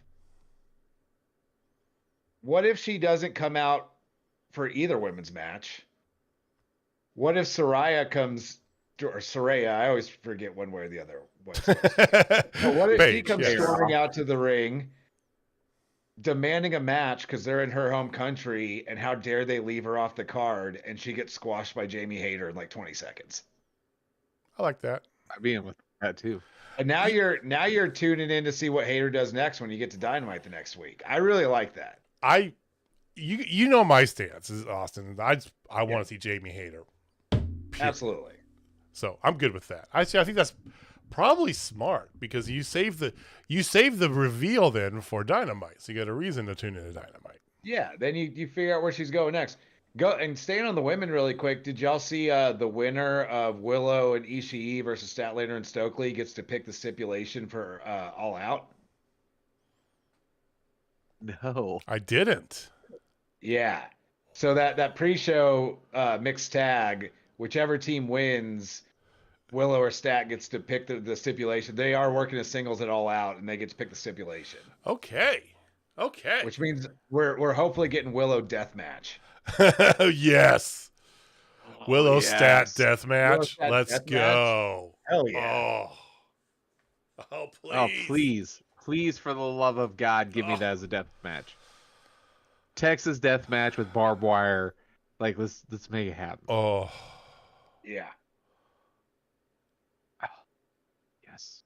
What if she doesn't come out for either women's match? What if Saraya comes, or Saraya, I always forget one way or the other. But what if she comes storming out to the ring, demanding a match because they're in her home country, and how dare they leave her off the card, and she gets squashed by Jamie Hayter in like 20 seconds. I like that. I'd be in with that too. And now you're tuning in to see what Hayter does next when you get to Dynamite the next week. I really like that. You know my stance is Austin. I want to see Jamie Hayter. Absolutely. So I'm good with that. I think that's probably smart because you save the reveal then for Dynamite, so you got a reason to tune into Dynamite. Yeah, then you figure out where she's going next. Go and staying on the women really quick. Did y'all see the winner of Willow and Ishii versus Statlander and Stokely gets to pick the stipulation for All Out? No, I didn't. Yeah. So that pre-show mixed tag, whichever team wins, Willow or Stat gets to pick the stipulation. They are working as singles at All Out, and they get to pick the stipulation. Okay. Which means we're hopefully getting Willow deathmatch. Yes. Willow Stat deathmatch. Let's go. Hell yeah. Oh, please. Oh, please. Please, for the love of God, give me that as a death match. Texas death match with barbed wire. Like, let's make it happen. Oh. Yeah. Oh, yes.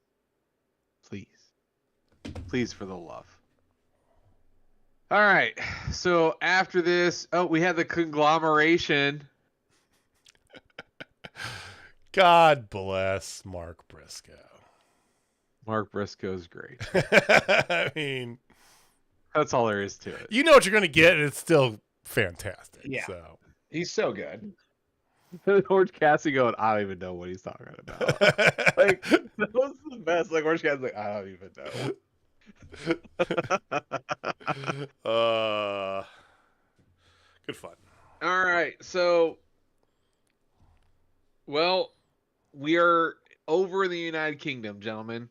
Please. Please, for the love. All right. So after this, we have the conglomeration. God bless Mark Briscoe. Mark Briscoe's great. I mean, that's all there is to it. You know what you're going to get, and it's still fantastic. Yeah. So. He's so good. Orange Cassidy going, I don't even know what he's talking about. Like, that was the best. Like, Orange Cassidy's like, I don't even know. Good fun. All right. So, well, we are over in the United Kingdom, gentlemen.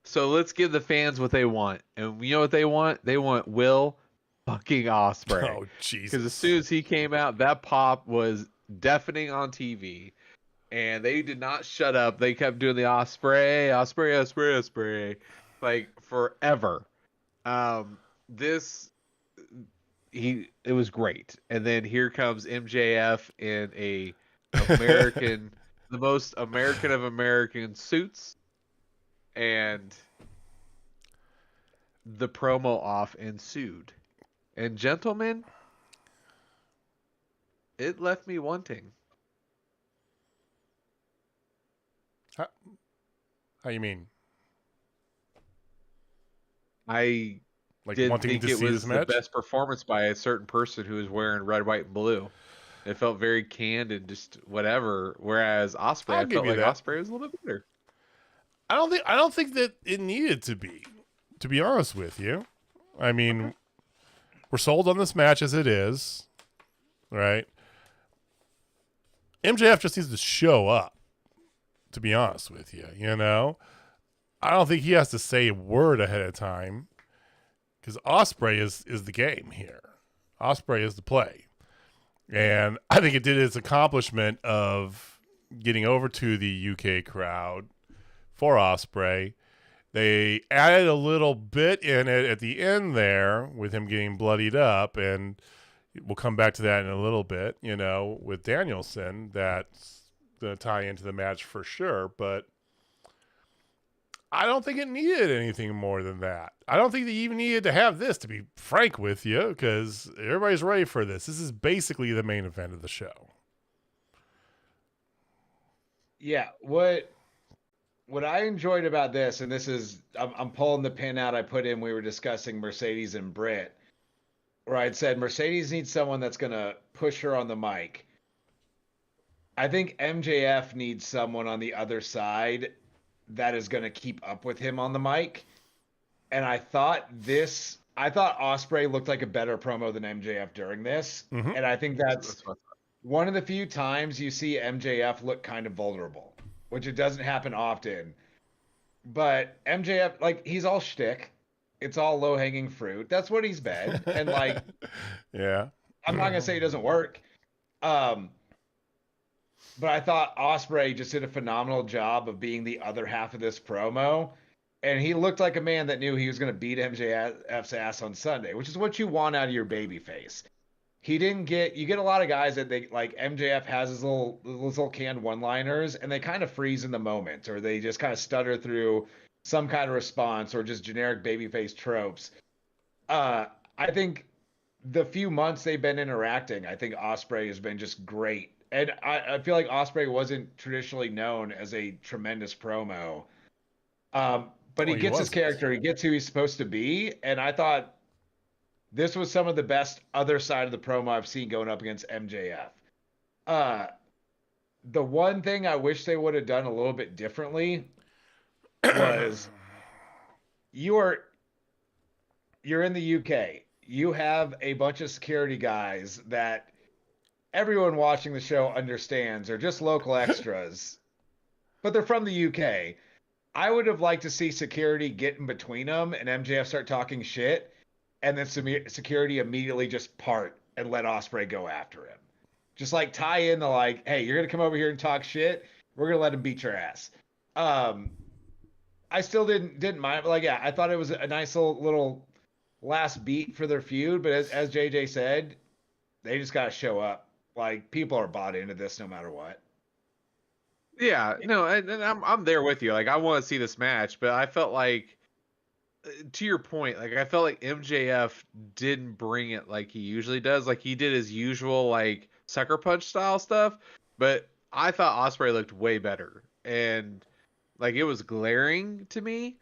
So let's give the fans what they want. And you know what they want? They want Will fucking Ospreay. Oh, Jesus. Because as soon as he came out, that pop was deafening on TV. And they did not shut up. They kept doing the Ospreay, like forever. It was great. And then here comes MJF in a American, the most American of American suits. And the promo off ensued. And gentlemen, it left me wanting. How you mean? I like didn't wanting think to it see was this the match? best performance by a certain person who was wearing red, white, and blue It felt very canned and just whatever. Whereas Ospreay, I'll I give felt you like that. Ospreay was a little bit better. I don't think that it needed to be honest with you. I mean, we're sold on this match as it is, right? MJF just needs to show up, to be honest with you, you know? I don't think he has to say a word ahead of time because Ospreay is the game here. Ospreay is the play. And I think it did its accomplishment of getting over to the UK crowd for Ospreay. They added a little bit in it at the end there with him getting bloodied up, and we'll come back to that in a little bit, you know, with Danielson. That's going to tie into the match for sure, but I don't think it needed anything more than that. I don't think they even needed to have this, to be frank with you, because everybody's ready for this. This is basically the main event of the show. Yeah, what I enjoyed about this, and this is, I'm pulling the pin out I put in, we were discussing Mercedes and Britt, where I'd said Mercedes needs someone that's going to push her on the mic. I think MJF needs someone on the other side that is going to keep up with him on the mic. And I thought Ospreay looked like a better promo than MJF during this. Mm-hmm. And I think that's one of the few times you see MJF look kind of vulnerable, which it doesn't happen often. But MJF, like, he's all shtick. It's all low-hanging fruit. That's what he's been. And, like, yeah, I'm not going to say it doesn't work. But I thought Ospreay just did a phenomenal job of being the other half of this promo. And he looked like a man that knew he was going to beat MJF's ass on Sunday, which is what you want out of your babyface. You get a lot of guys that they, like, MJF has his little canned one-liners, and they kind of freeze in the moment, or they just kind of stutter through some kind of response, or just generic babyface tropes. I think the few months they've been interacting, I think Ospreay has been just great. And I feel like Ospreay wasn't traditionally known as a tremendous promo. But he gets his character. He gets who he's supposed to be. And I thought this was some of the best other side of the promo I've seen going up against MJF. The one thing I wish they would have done a little bit differently was you're in the UK. You have a bunch of security guys that everyone watching the show understands are just local extras, but they're from the UK. I would have liked to see security get in between them and MJF start talking shit, and then security immediately just part and let Ospreay go after him. Just like tie in the, like, hey, you're gonna come over here and talk shit. We're gonna let him beat your ass. I still didn't mind, but, like, yeah, I thought it was a nice little last beat for their feud. But as JJ said, they just gotta show up. Like, people are bought into this no matter what. Yeah, no, and I'm there with you. Like, I want to see this match, but I felt like, to your point, like, I felt like MJF didn't bring it like he usually does. Like, he did his usual, like, sucker punch style stuff, but I thought Ospreay looked way better, and, like, it was glaring to me,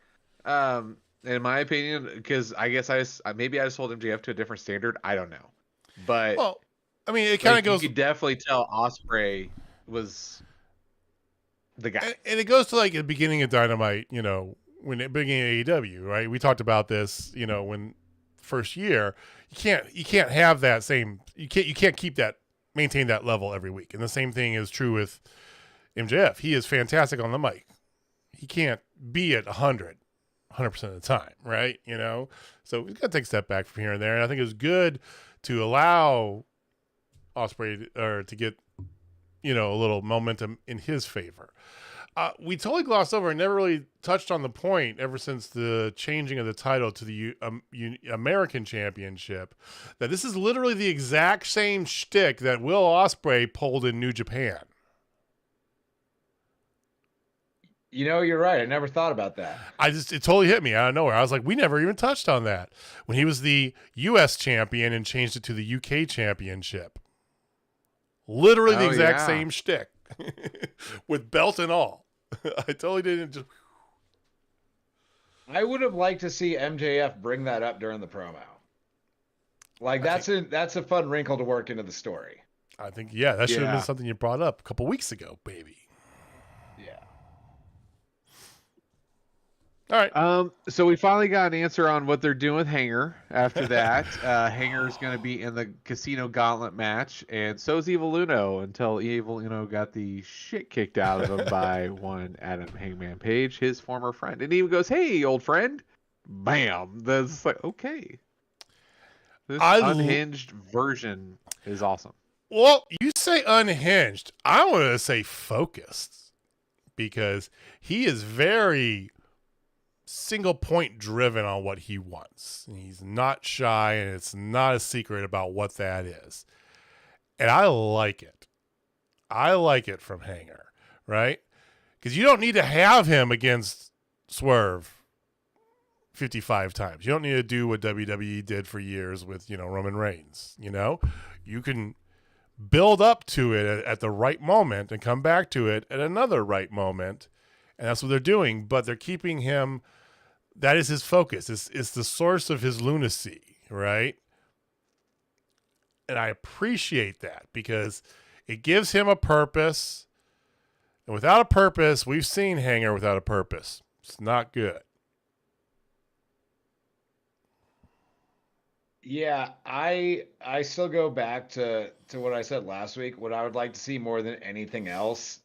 in my opinion, because I guess I just hold MJF to a different standard. I don't know, but well, I mean, it kind of goes. You could definitely tell Ospreay was the guy, and it goes to, like, the beginning of Dynamite. You know, when it beginning of AEW, right? We talked about this. You know, when first year, you can't have that same. You can't keep that, maintain that level every week. And the same thing is true with MJF. He is fantastic on the mic. He can't be at 100% of the time, right? You know, so we've got to take a step back from here and there. And I think it was good to allow Ospreay to get, you know, a little momentum in his favor. We totally glossed over and never really touched on the point ever since the changing of the title to the American Championship, that this is literally the exact same shtick that Will Ospreay pulled in New Japan. You know, you're right. I never thought about that. It totally hit me out of nowhere. I was like, we never even touched on that. When he was the U.S. champion and changed it to the U.K. championship. Literally the exact same shtick. With belt and all. I totally didn't. I would have liked to see MJF bring that up during the promo. Like, that's a fun wrinkle to work into the story. I think, that should have been something you brought up a couple weeks ago, baby. Yeah. All right. So we finally got an answer on what they're doing with Hanger after that. Hanger is going to be in the Casino Gauntlet match, and so is Evil Uno until Evil Uno got the shit kicked out of him by one Adam Hangman Page, his former friend. And he even goes, "Hey, old friend." Bam. That's like, okay. This unhinged version is awesome. Well, you say unhinged. I want to say focused, because he is very single point driven on what he wants. He's not shy, and it's not a secret about what that is. And I like it. I like it from Hanger, right? Because you don't need to have him against Swerve 55 times. You don't need to do what WWE did for years with, Roman Reigns. You can build up to it at the right moment and come back to it at another right moment. And that's what they're doing, but they're keeping him. That is his focus. It's the source of his lunacy, right? And I appreciate that, because it gives him a purpose. And without a purpose, we've seen Hanger without a purpose. It's not good. Yeah, I still go back to what I said last week. What I would like to see more than anything else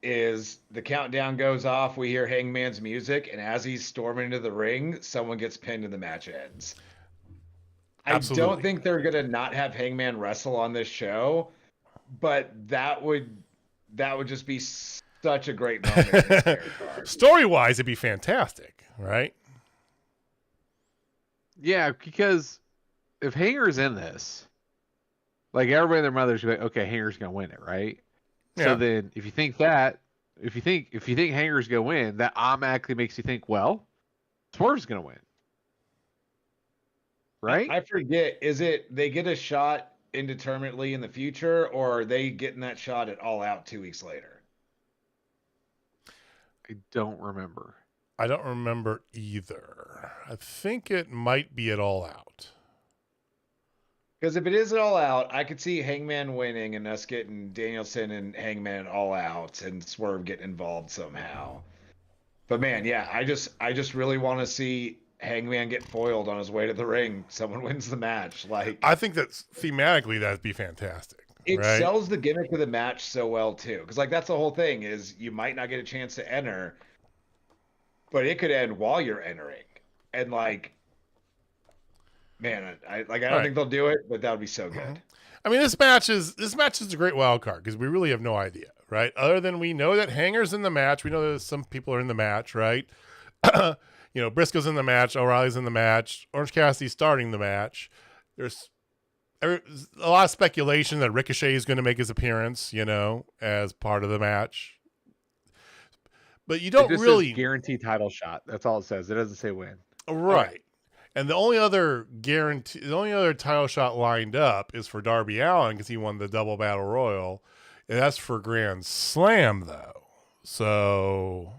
is the countdown goes off, we hear Hangman's music, and as he's storming into the ring, someone gets pinned and the match ends. Absolutely. I don't think they're going to not have Hangman wrestle on this show, but that would just be such a great moment. Story-wise, it'd be fantastic, right? Yeah, because if Hanger's in this, like, everybody and their mother's like, okay, Hanger's going to win it, right? Yeah. So then if you think Hanger's going to win, that automatically makes you think, well, Swerve's going to win. Right? I forget, is it they get a shot indeterminately in the future, or are they getting that shot at All Out 2 weeks later? I don't remember. I don't remember either. I think it might be at All Out. Because if it is at All Out, I could see Hangman winning and us getting Danielson and Hangman All Out and Swerve getting involved somehow. But man, yeah, I just really want to see Hangman get foiled on his way to the ring. Someone wins the match. Like, I think that thematically that'd be fantastic. It right? sells the gimmick of the match so well too, because like that's the whole thing is you might not get a chance to enter, but it could end while you're entering, and like. Man, I don't think they'll do it, but that would be so good. Mm-hmm. I mean, this match is a great wild card because we really have no idea, right? Other than we know that Hanger's in the match, we know that some people are in the match, right? Briscoe's in the match, O'Reilly's in the match, Orange Cassidy's starting the match. There's a lot of speculation that Ricochet is going to make his appearance, as part of the match. But you don't really guarantee title shot. That's all it says. It doesn't say win. Right. And the only other title shot lined up is for Darby Allin because he won the double battle royal, and that's for Grand Slam though. So,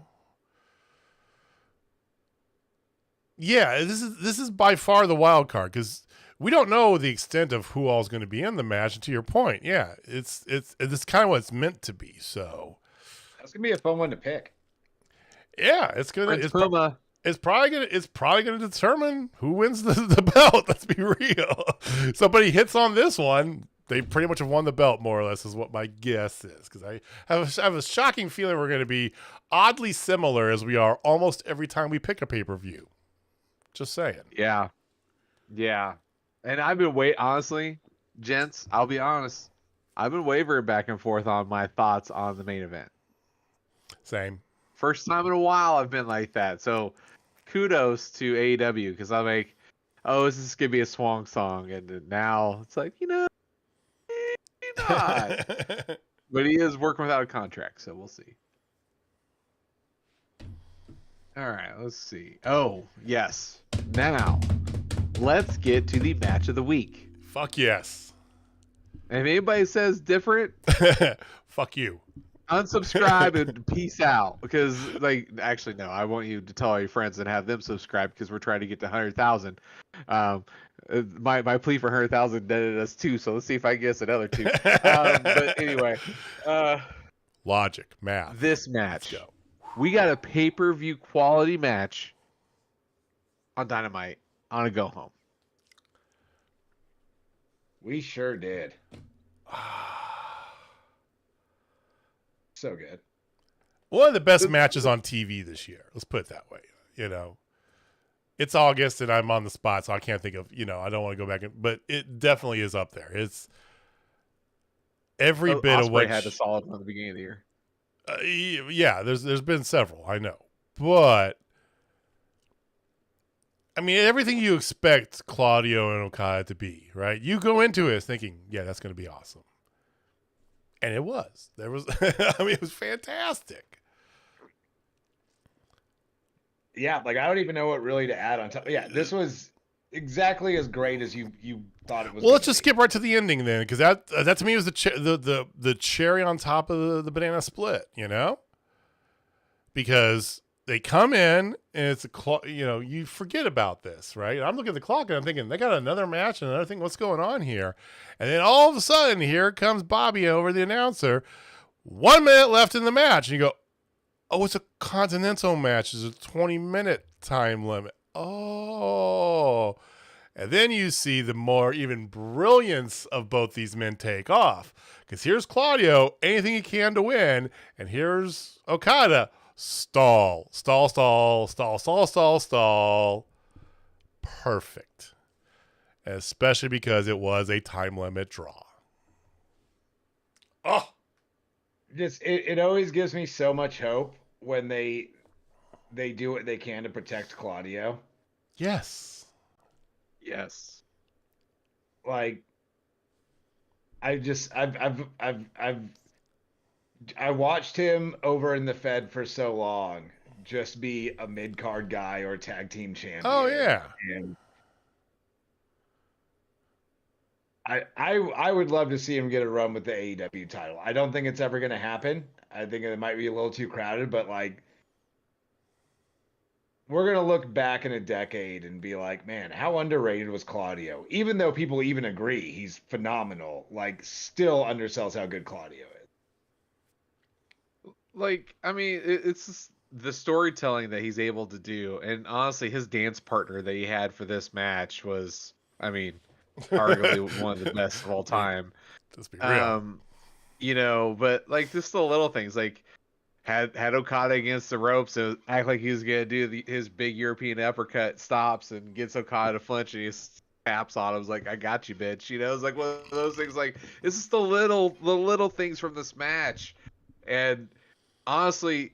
yeah, this is by far the wild card because we don't know the extent of who all is going to be in the match. And to your point, yeah, it's kind of what it's meant to be. So that's gonna be a fun one to pick. Yeah, it's probably gonna determine who wins the belt. Let's be real. Somebody hits on this one, they pretty much have won the belt, more or less, is what my guess is. Because I have a shocking feeling we're going to be oddly similar as we are almost every time we pick a pay-per-view. Just saying. Yeah. And I've been honestly, gents, I'll be honest, I've been wavering back and forth on my thoughts on the main event. Same. First time in a while I've been like that. So kudos to AEW because I'm like, oh, is this going to be a swan song? And now it's like, maybe not. But he is working without a contract, so we'll see. All right, let's see. Oh, yes. Now, let's get to the match of the week. Fuck yes. And if anybody says different, fuck you. unsubscribe and peace out. Because, like, actually, no, I want you to tell all your friends and have them subscribe because we're trying to get to 100,000. My plea for 100,000 netted us 2, so let's see if I can guess another 2. But anyway, logic, math. This match, Let's go. we got a pay-per-view quality match on Dynamite on a go home. We sure did. So good. One of the best matches on TV this year. Let's put it that way. You know, it's August and I'm on the spot, so I can't think of, I don't want to go back, but it definitely is up there. It's every bit of what Ospreay had a solid one at the beginning of the year. Yeah, there's been several, I know, but I mean, everything you expect Claudio and Okada to be, right? You go into it thinking, yeah, that's going to be awesome. And it was. It was fantastic. Yeah, like I don't even know what really to add on top. Yeah, this was exactly as great as you thought it was. Well, let's just skip right to the ending then, because that to me was the cherry on top of the banana split, because they come in and it's you forget about this, right? I'm looking at the clock and I'm thinking they got another match and another thing. What's going on here? And then all of a sudden, here comes Bobby over, the announcer. 1 minute left in the match, and you go, "Oh, it's a Continental match. It's a 20-minute time limit." Oh, and then you see the more even brilliance of both these men take off, because here's Claudio, anything he can to win, and here's Okada. Stall. Perfect. Especially because it was a time limit draw. Oh, just it always gives me so much hope when they do what they can to protect Claudio. yes. Like I watched him over in the Fed for so long just be a mid-card guy or a tag team champion. Oh yeah. And I would love to see him get a run with the AEW title. I don't think it's ever going to happen. I think it might be a little too crowded, but like we're going to look back in a decade and be like, man, how underrated was Claudio? Even though people even agree he's phenomenal, like still undersells how good Claudio is. Like, I mean, it's just the storytelling that he's able to do. And honestly, his dance partner that he had for this match was, I mean, arguably one of the best of all time. Let's be real. But like just the little things, like had Okada against the ropes, so act like he was gonna do his big European uppercut, stops and gets Okada to flinch, and he taps on him. I was like, I got you, bitch. It's like one of those things. Like it's just the little things from this match. And honestly,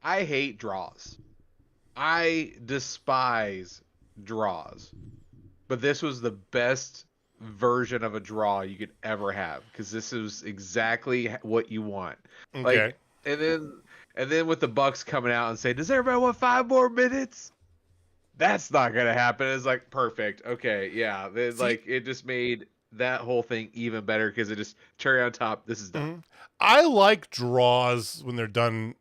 I hate draws. I despise draws. But this was the best version of a draw you could ever have, because this is exactly what you want. Okay. Like, and then with the Bucks coming out and saying, "Does everybody want 5 more minutes?" That's not gonna happen. It's like perfect. Okay, yeah. It just made that whole thing even better, because it just cherry on top. This is done. Mm-hmm. I like draws when they're done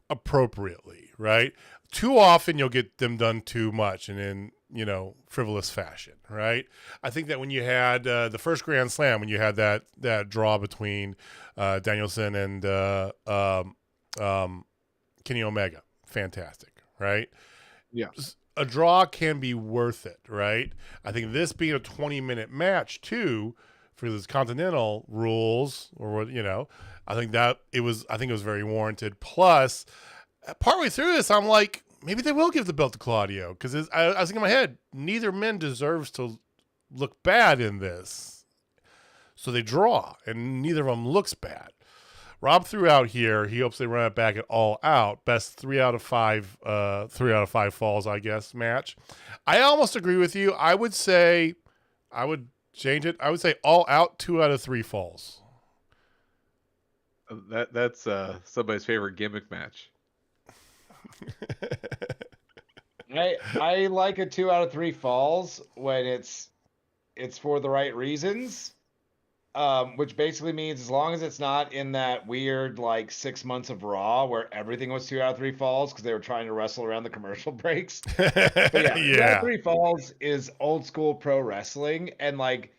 appropriately, right? Too often you'll get them done too much and in frivolous fashion, right? I think that when you had the first Grand Slam, when you had that draw between Danielson and Kenny Omega, fantastic, right? Yeah. A draw can be worth it, right? I think this being a 20-minute match too, for this Continental rules, or I think it was very warranted. Plus, partway through this, I'm like, maybe they will give the belt to Claudio, because I was thinking in my head, neither man deserves to look bad in this, so they draw, and neither of them looks bad. Rob threw out here. He hopes they run it back at All Out. Best 3 out of 5 falls, I guess, match. I almost agree with you. I would say, I would change it. I would say All Out 2 out of 3 falls. That's somebody's favorite gimmick match. I like a 2 out of 3 falls when it's for the right reasons. which basically means as long as it's not in that weird like 6 months of Raw where everything was 2 out of 3 falls because they were trying to wrestle around the commercial breaks. But yeah, 2 out of 3 falls is old school pro wrestling, and like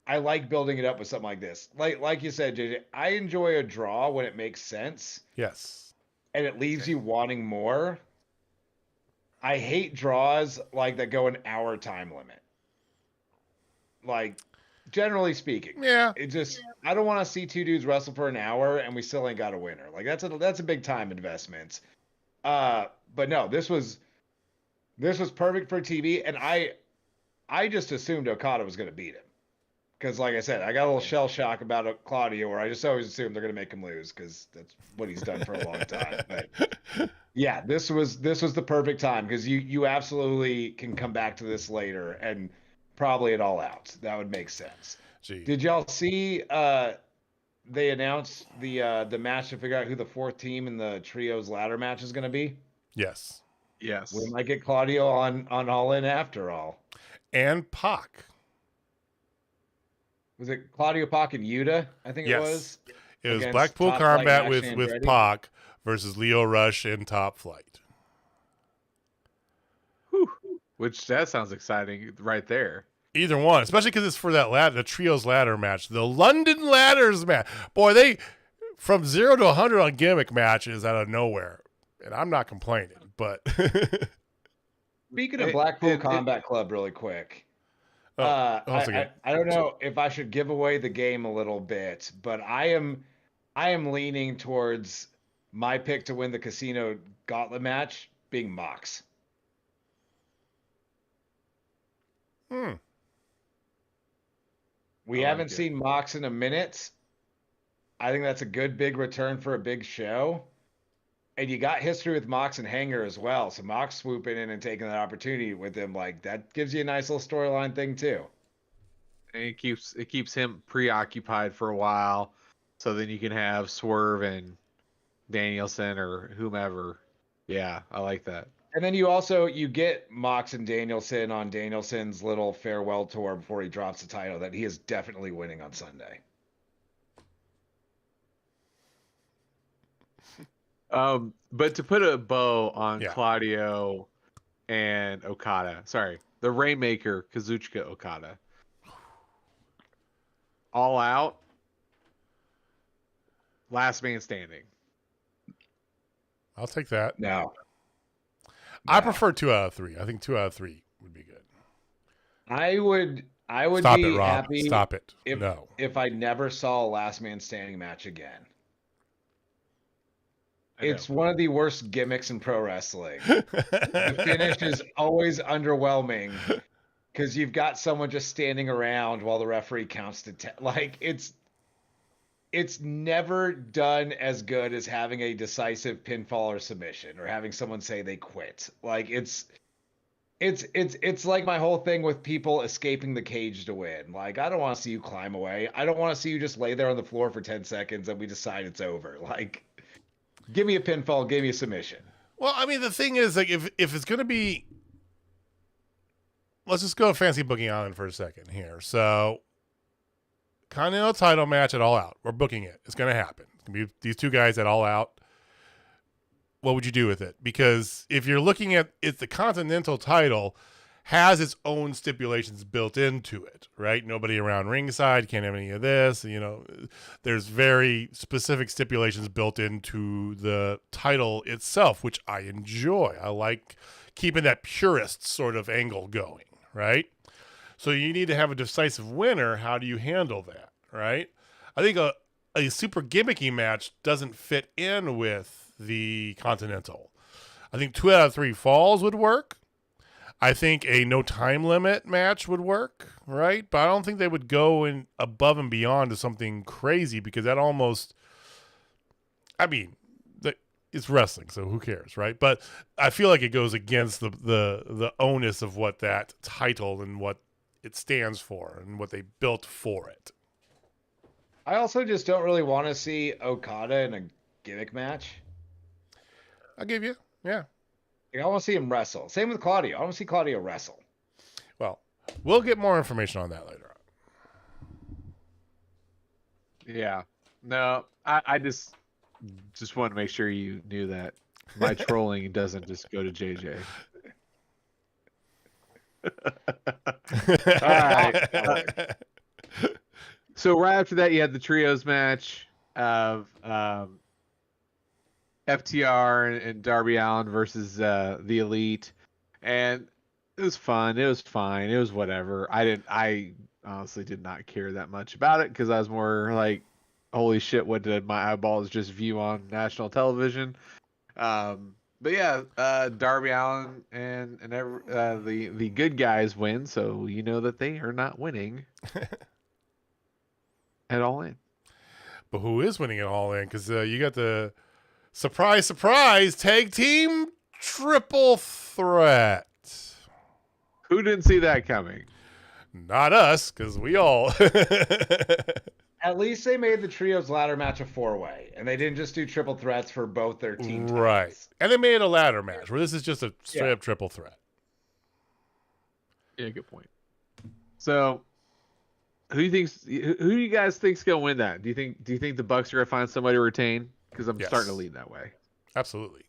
I like building it up with something like this. Like you said, JJ, I enjoy a draw when it makes sense. Yes. And it leaves you wanting more. I hate draws like that go an hour time limit. Like, generally speaking. Yeah. It just I don't want to see 2 dudes wrestle for an hour and we still ain't got a winner. Like that's a big time investment. But no, this was perfect for TV, and I just assumed Okada was gonna beat him. Because, like I said, I got a little shell shock about Claudio, where I just always assume they're going to make him lose because that's what he's done for a long time. But yeah, this was the perfect time because you absolutely can come back to this later and probably it all out. That would make sense. Gee. Did y'all see they announced the match to figure out who the 4th team in the trios ladder match is going to be? Yes. Yes. We might get Claudio on All In after all. And Pac. Was it Claudio, Pac, and Yuta? I think it was. It was Blackpool Combat with Pac versus Leo Rush and Top Flight. Whew. Which that sounds exciting right there. Either one, especially because it's for the trios ladder match, the London Ladders match. Boy, they from 0 to 100 on gimmick matches out of nowhere, and I'm not complaining. But speaking of Blackpool Combat Club, really quick. I don't know if I should give away the game a little bit, but I am leaning towards my pick to win the Casino Gauntlet match being Mox. We haven't seen Mox in a minute. I think that's a good big return for a big show. And you got history with Mox and Hanger as well. So Mox swooping in and taking that opportunity with him, like that gives you a nice little storyline thing too. And it keeps him preoccupied for a while. So then you can have Swerve and Danielson or whomever. Yeah, I like that. And then you get Mox and Danielson on Danielson's little farewell tour before he drops the title that he is definitely winning on Sunday. But to put a bow on Claudio and Okada, the Rainmaker Kazuchika Okada, All Out, last man standing. I'll take that. No. I prefer 2 out of 3. I think 2 out of 3 would be good. I would Stop be it, Rob. happy Stop it. if I never saw a last man standing match again. It's one of the worst gimmicks in pro wrestling. The finish is always underwhelming because you've got someone just standing around while the referee counts to 10. Like it's never done as good as having a decisive pinfall or submission or having someone say they quit. Like it's like my whole thing with people escaping the cage to win. Like I don't want to see you climb away. I don't want to see you just lay there on the floor for 10 seconds and we decide it's over. Like give me a pinfall, give me a submission. Well, I mean, the thing is, like, if it's going to be, let's just go fancy booking Island for a second here. So, Continental title match at All Out. We're booking it. It's going to happen. It's going to be these 2 guys at All Out. What would you do with it? Because if you're looking at it, the Continental title has its own stipulations built into it, right? Nobody around ringside, can't have any of this. You know, there's very specific stipulations built into the title itself, which I enjoy. I like keeping that purist sort of angle going, right? So you need to have a decisive winner. How do you handle that, right? I think a super gimmicky match doesn't fit in with the Continental. I think 2 out of 3 falls would work. I think a no time limit match would work, right? But I don't think they would go in above and beyond to something crazy because that almost, I mean, it's wrestling, so who cares, right? But I feel like it goes against the onus of what that title and what it stands for and what they built for it. I also just don't really want to see Okada in a gimmick match. I'll give you, yeah. I want to see him wrestle. Same with Claudio. I want to see Claudio wrestle. Well, we'll get more information on that later on. Yeah. No, I just want to make sure you knew that my trolling doesn't just go to JJ. All right. So right after that, you had the trios match of FTR and Darby Allin versus the Elite, and it was fun. It was fine. It was whatever. I honestly did not care that much about it because I was more like, holy shit, what did my eyeballs just view on national television? But yeah, Darby Allin and the good guys win, so you know that they are not winning at All In. But who is winning it All In? Because you got the surprise tag team triple threat. Who didn't see that coming? Not us, because we all. At least they made the trios ladder match a 4-way, and they didn't just do triple threats for both their team titles. Right. And they made it a ladder match, where this is just a straight up triple threat. Yeah, good point. So, who do you guys think's gonna win that? Do you think the Bucks are gonna find somebody to retain? Because I'm starting to lean that way. Absolutely.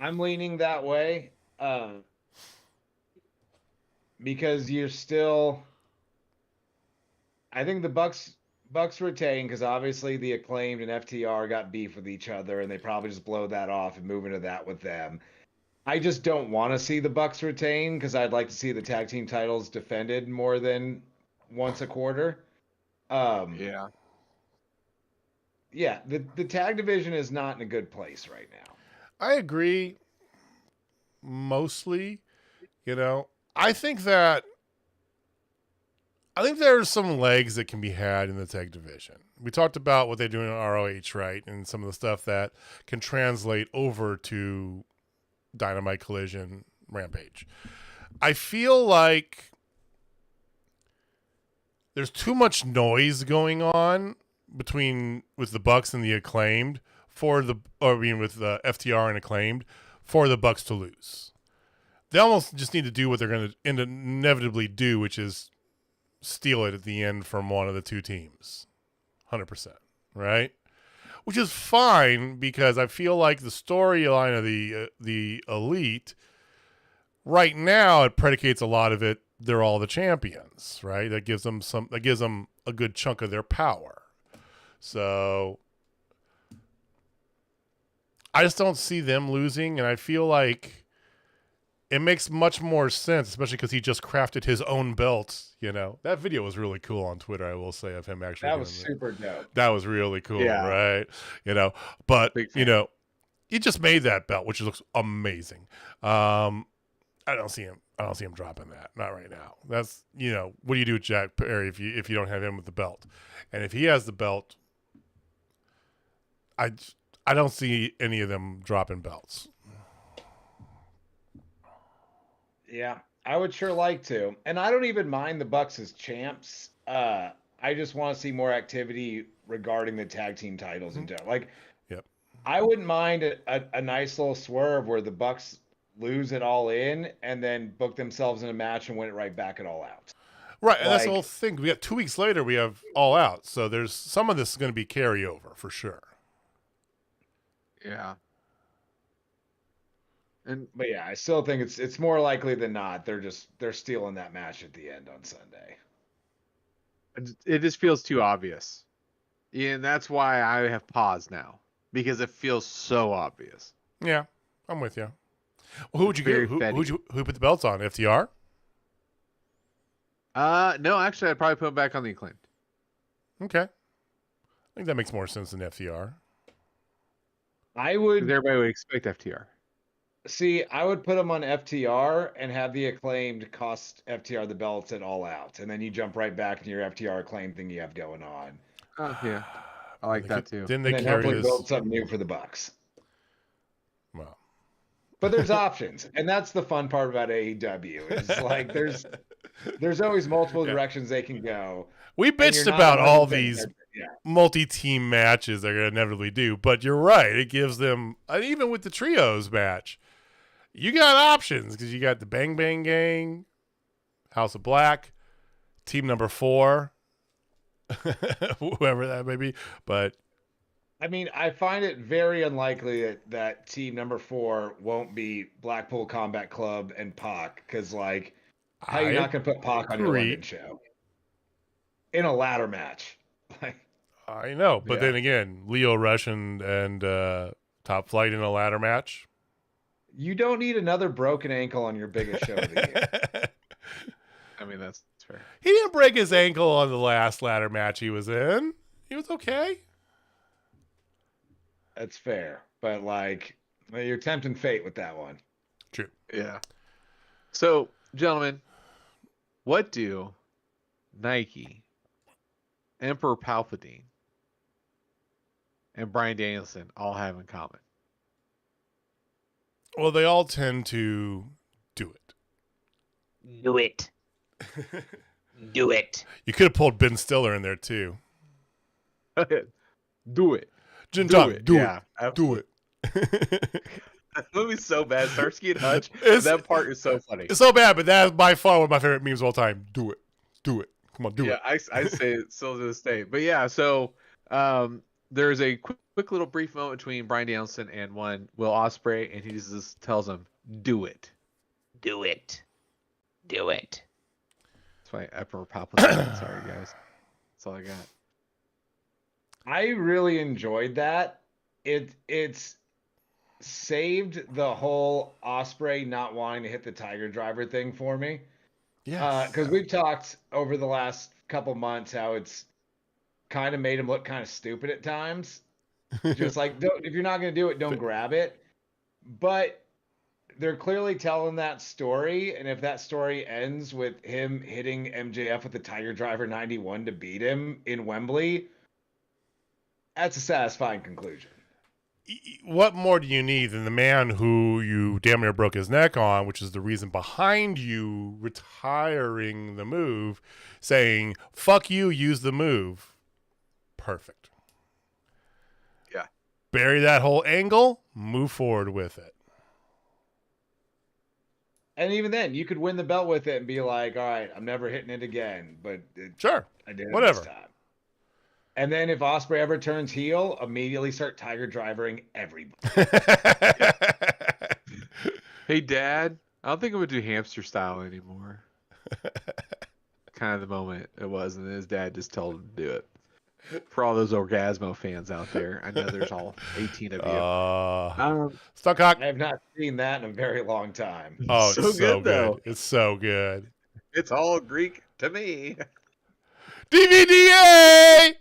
I'm leaning that way. Because you're still, I think the Bucks retain because obviously the Acclaimed and FTR got beef with each other, and they probably just blow that off and move into that with them. I just don't want to see the Bucks retain because I'd like to see the tag team titles defended more than once a quarter. Yeah. Yeah, the tag division is not in a good place right now. I agree. Mostly, I think there's some legs that can be had in the tag division. We talked about what they do in ROH, right? And some of the stuff that can translate over to Dynamite, Collision, Rampage. I feel like there's too much noise going on with the Bucks and the Acclaimed with the FTR and Acclaimed for the Bucks to lose. They almost just need to do what they're going to inevitably do, which is steal it at the end from one of the two teams. 100%, right? Which is fine because I feel like the storyline of the Elite right now, it predicates a lot of it. They're all the champions, right? That gives them a good chunk of their power. So I just don't see them losing, and I feel like it makes much more sense, especially because he just crafted his own belt. That video was really cool on Twitter. I will say of him actually. That was super dope. That was really cool, right? But he just made that belt, which looks amazing. I don't see him dropping that. Not right now. That's what do you do with Jack Perry if you don't have him with the belt? And if he has the belt, I don't see any of them dropping belts. Yeah, I would sure like to. And I don't even mind the Bucks as champs. I just want to see more activity regarding the tag team titles in general. I wouldn't mind a nice little swerve where the Bucks lose it All In and then book themselves in a match and win it right back at All Out. Right, and that's the whole thing. We got 2 weeks later, we have All Out. So there's some of this is going to be carryover for sure. Yeah. But yeah, I still think it's more likely than not they're stealing that match at the end on Sunday. It just feels too obvious. Yeah, and that's why I have paused now. Because it feels so obvious. Yeah, I'm with you. Well, who would you get? Who put the belts on? FTR? No, actually I'd probably put them back on the Acclaimed. Okay. I think that makes more sense than FTR. Everybody would expect FTR. See, I would put them on FTR and have the Acclaimed cost FTR the belts at All Out, and then you jump right back into your FTR Acclaimed thing you have going on. Oh yeah, I like that too. Then they hopefully build something new for the Bucks. Well, but there's options, and that's the fun part about AEW. It's like there's always multiple directions they can go. We bitched about all these multi-team matches they're going to inevitably do, but you're right. It gives them, even with the trios match, you got options because you got the Bang Bang Gang, House of Black, Team Number 4, whoever that may be. But I mean, I find it very unlikely that team number 4 won't be Blackpool Combat Club and Pac, because like, how are you I not going to put Pac on your agree. London show in a ladder match? Like, I know, but Yeah. then again, Leo Rush and Top Flight in a ladder match. you don't need another broken ankle on your biggest show of the year. I mean, that's fair. He didn't break his ankle on the last ladder match he was in. He was okay. That's fair, but like, well, you're tempting fate with that one. True. Yeah. So, gentlemen, what do Nike, Emperor Palpatine, and Bryan Danielson all have in common? Well, they all tend to do it. Do it. Do it. You could have pulled Ben Stiller in there too. Do it. Jin Do Tong, it. do Yeah. it. Do it. That movie's so bad. Starsky and Hutch. It's- That part is so funny. It's so bad, but that's by far one of my favorite memes of all time. Do it. Do it. Come on, do Yeah, it. I say it still to this day. But yeah, so there's a quick little brief moment between Bryan Danielson and one Will Ospreay, and he just tells him, "Do it." Do it. Do it. That's why Emperor Palpatine. Sorry, guys. That's all I got. I really enjoyed that. It's saved the whole Osprey not wanting to hit the Tiger Driver thing for me. Yes. Because we've talked over the last couple months how it's kind of made him look kind of stupid at times. Just like, if you're not going to do it, don't grab it. But they're clearly telling that story, and if that story ends with him hitting MJF with the Tiger Driver 91 to beat him in Wembley, that's a satisfying conclusion. What more do you need than the man who you damn near broke his neck on, which is the reason behind you retiring the move, saying, fuck you, use the move. Perfect. Yeah. Bury that whole angle, move forward with it. And even then, you could win the belt with it and be like, all right, I'm never hitting it again. But Sure. I did it Whatever. this time. And then if Osprey ever turns heel, immediately start Tiger Drivering everybody. Hey, Dad. I don't think I would do hamster style anymore. Kind of the moment it was, and then his dad just told him to do it. For all those Orgasmo fans out there, I know there's all 18 of you. Stuckcock. I have not seen that in a very long time. Oh, So it's so good, though. It's so good. It's all Greek to me. DVDA!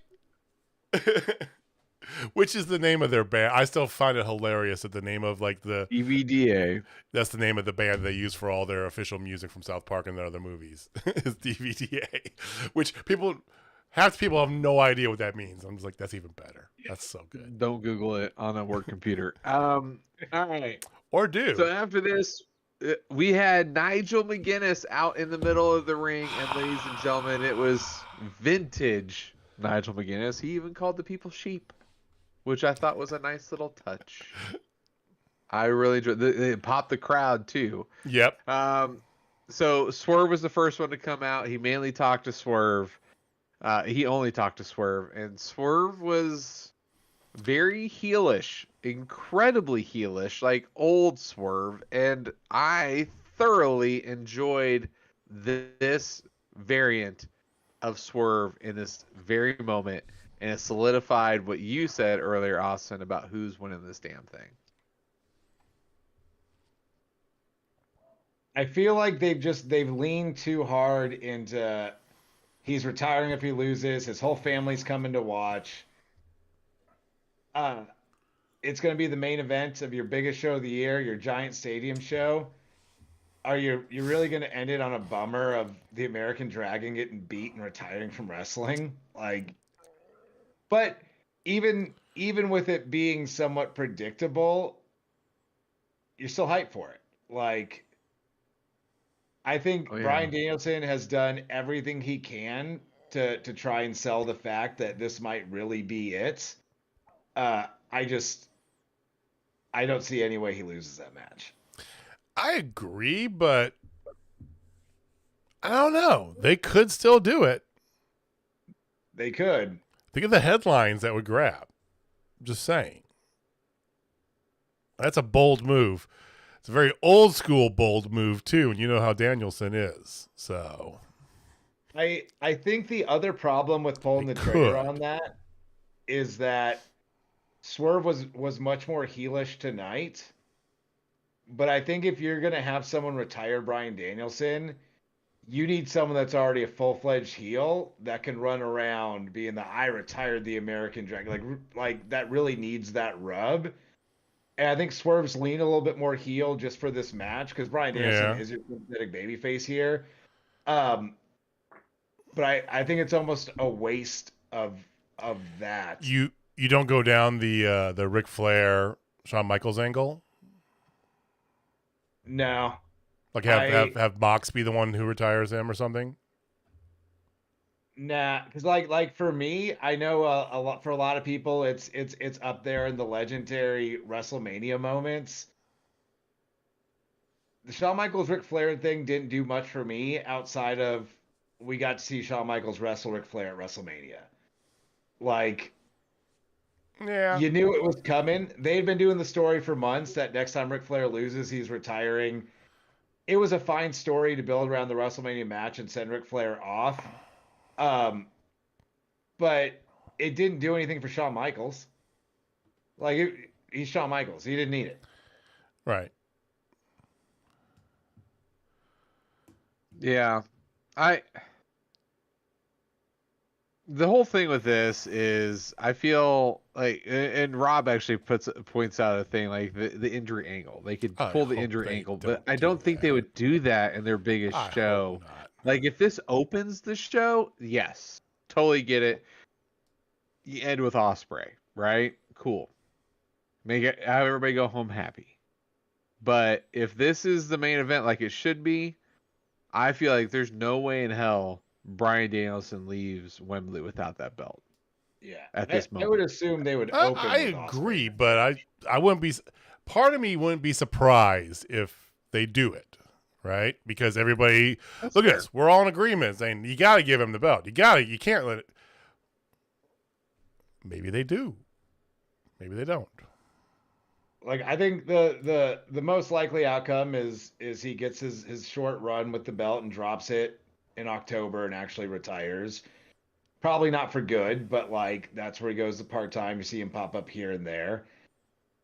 Which is the name of their band. I still find it hilarious that the name of like EVDA. that's the name of the band they use for all their official music from South Park and their other movies is DVDA, which half the people have no idea what that means. I'm just like, that's even better. That's so good. Don't Google it on a work computer. All right. Or do. So after this, we had Nigel McGuinness out in the middle of the ring, and ladies and gentlemen, it was vintage Nigel McGuinness. He even called the people sheep, which I thought was a nice little touch. I really enjoyed. They popped the crowd too. Yep. So Swerve was the first one to come out. He mainly talked to Swerve. He only talked to Swerve, and Swerve was very heelish, incredibly heelish, like old Swerve, and I thoroughly enjoyed this variant of Swerve in this very moment, and it solidified what you said earlier, Austin, about who's winning this damn thing. I feel like they've leaned too hard into he's retiring if he loses, his whole family's coming to watch. It's going to be the main event of your biggest show of the year, your giant stadium show. Are you really going to end it on a bummer of the American Dragon getting beat and retiring from wrestling? Like, but even with it being somewhat predictable, you're still hyped for it. Like, I think Bryan Danielson has done everything he can to try and sell the fact that this might really be it. I don't see any way he loses that match. I agree, but I don't know. They could still do it. They could. Think of the headlines that would grab. Just saying. That's a bold move. It's a very old school bold move too, and you know how Danielson is. So I think the other problem with pulling the trigger on that is that Swerve was much more heelish tonight. But I think if you're gonna have someone retire Bryan Danielson, you need someone that's already a full-fledged heel that can run around being the I retired the American Dragon. Like that really needs that rub. And I think Swerve's lean a little bit more heel just for this match because Bryan Danielson is your synthetic babyface here. But I think it's almost a waste of that. you don't go down the Ric Flair Shawn Michaels angle? No. Like have Mox be the one who retires him or something? Nah, because like for me, I know a lot for a lot of people, it's up there in the legendary WrestleMania moments. The Shawn Michaels Ric Flair thing didn't do much for me outside of we got to see Shawn Michaels wrestle Ric Flair at WrestleMania. Like, Yeah. you knew it was coming. They'd been doing the story for months that next time Ric Flair loses, he's retiring. It was a fine story to build around the WrestleMania match and send Ric Flair off. But it didn't do anything for Shawn Michaels. Like, he's Shawn Michaels. He didn't need it. Right. Yeah. The whole thing with this is I feel like, and Rob actually points out a thing like the injury angle. They could pull the injury angle, but I don't think they would do that in their biggest show. Like if this opens the show, yes, totally get it. You end with Ospreay, right? Cool. Make it have everybody go home happy. But if this is the main event like it should be, I feel like there's no way in hell Bryan Danielson leaves Wembley without that belt. Yeah. At this moment. I would assume they would open I with agree, Ospreay. but I wouldn't be. Part of me wouldn't be surprised if they do it, right? Because everybody, look at this. We're all in agreement saying you got to give him the belt. You can't let it. Maybe they do. Maybe they don't. Like I think the most likely outcome is he gets his short run with the belt and drops it in October and actually retires. Probably not for good, but like that's where he goes to part-time. You see him pop up here and there.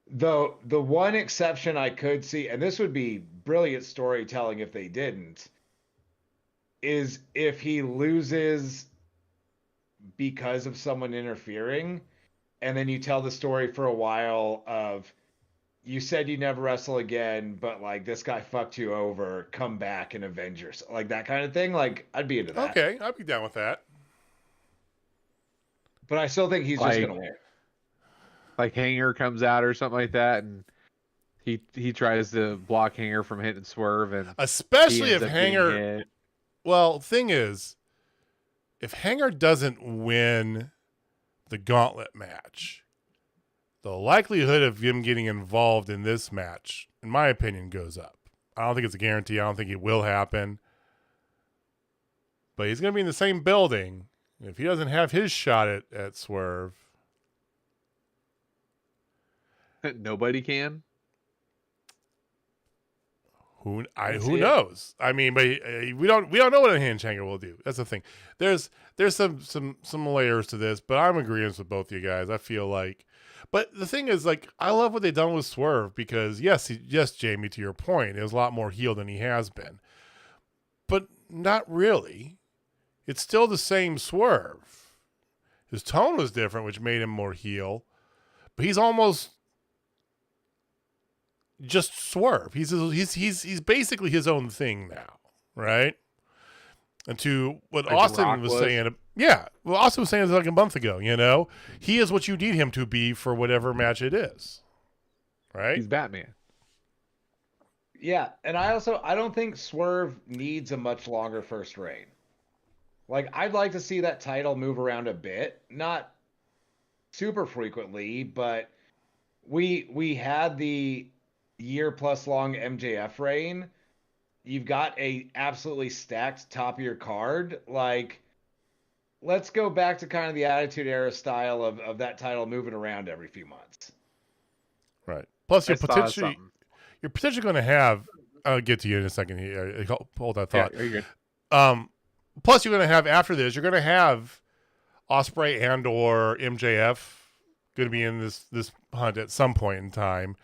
Though the one exception I could see, and this would be brilliant storytelling if they didn't, is if he loses because of someone interfering, and then you tell the story for a while of you said you never wrestle again, but like this guy fucked you over, come back and avenge yourself. Like that kind of thing. Like I'd be into that. Okay, I'd be down with that. But I still think he's just gonna win. Like Hanger comes out or something like that, and he tries to block Hanger from hitting Swerve, and especially if Hanger. Well, thing is, if Hanger doesn't win the gauntlet match, the likelihood of him getting involved in this match, in my opinion, goes up. I don't think it's a guarantee. I don't think it will happen. But he's going to be in the same building. If he doesn't have his shot at Swerve, nobody can. Who knows? I mean, but we don't know what a hand changer will do. That's the thing. There's some layers to this, but I'm agreeing with both you guys. I feel like, but the thing is, like, I love what they've done with Swerve because yes, Jamie, to your point, it was a lot more heel than he has been, but not really. It's still the same Swerve. His tone was different, which made him more heel, but he's almost just Swerve. He's basically his own thing now, right? And to what like Austin was saying, Austin was saying like a month ago, he is what you need him to be for whatever match it is, right? He's Batman. Yeah, and I don't think Swerve needs a much longer first reign. Like I'd like to see that title move around a bit, not super frequently, but we had the year-plus long MJF reign. You've got a absolutely stacked top of your card. Like, let's go back to kind of the Attitude Era style of that title moving around every few months. Right. Plus, I thought of something. you're potentially going to have. I'll get to you in a second here. Hold that thought. Yeah, you're good. Plus, you're going to have after this. You're going to have Ospreay and or MJF going to be in this hunt at some point in time.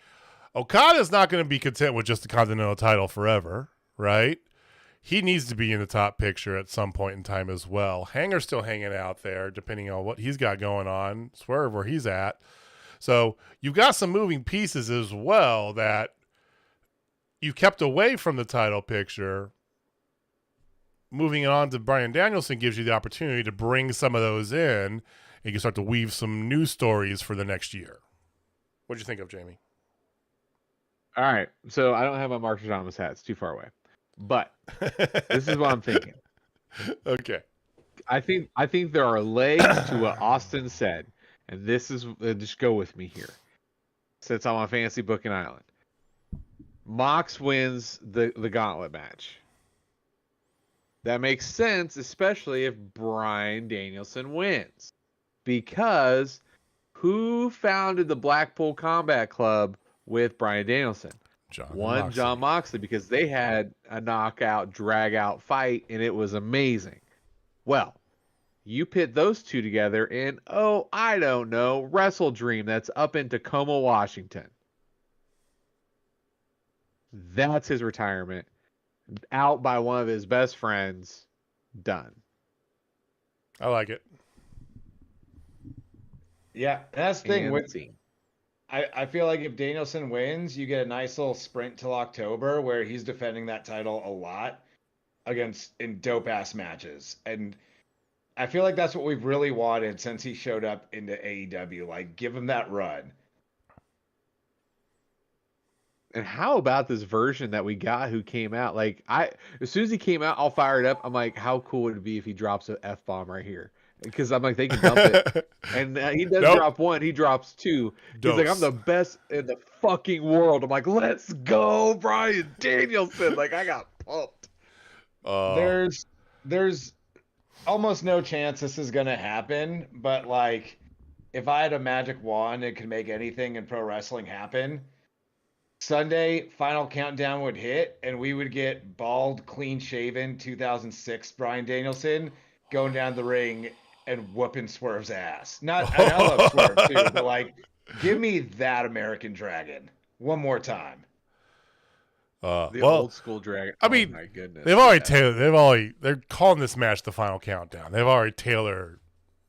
Okada's not going to be content with just the Continental title forever, right? He needs to be in the top picture at some point in time as well. Hanger's still hanging out there, depending on what he's got going on. Swerve where he's at. So you've got some moving pieces as well that you've kept away from the title picture. Moving on to Bryan Danielson gives you the opportunity to bring some of those in, and you can start to weave some new stories for the next year. What'd you think of, Jamie? All right. So I don't have my Mark Thomas hat. It's too far away. But this is what I'm thinking. Okay. I think there are legs to what Austin said, and this is just go with me here. Since I'm on Fantasy Booking Island, Mox wins the gauntlet match. That makes sense, especially if Bryan Danielson wins, because who founded the Blackpool Combat Club with Bryan Danielson? John Moxley, because they had a knockout, drag-out fight, and it was amazing. Well, you pit those two together in, I don't know, Wrestle Dream that's up in Tacoma, Washington. That's his retirement. Out by one of his best friends. Done. I like it. Yeah, that's the thing. And scene. I feel like if Danielson wins, you get a nice little sprint till October where he's defending that title a lot in dope-ass matches. And I feel like that's what we've really wanted since he showed up into AEW. Like, give him that run. And how about this version that we got who came out? Like, as soon as he came out, all fired up. I'm like, how cool would it be if he drops an F-bomb right here? Because I'm like, they can dump it. And he does drop one. He drops two. He's like, I'm the best in the fucking world. I'm like, let's go, Bryan Danielson. Like, I got pumped. There's almost no chance this is going to happen. But, like, if I had a magic wand and could make anything in pro wrestling happen, Sunday, Final Countdown would hit, and we would get bald, clean-shaven 2006 Bryan Danielson going down the ring and whooping Swerve's ass. I love Swerve too, but like, give me that American Dragon one more time. The old school Dragon. I mean, my goodness, they've already tailored. They're calling this match the Final Countdown. They've already tailored.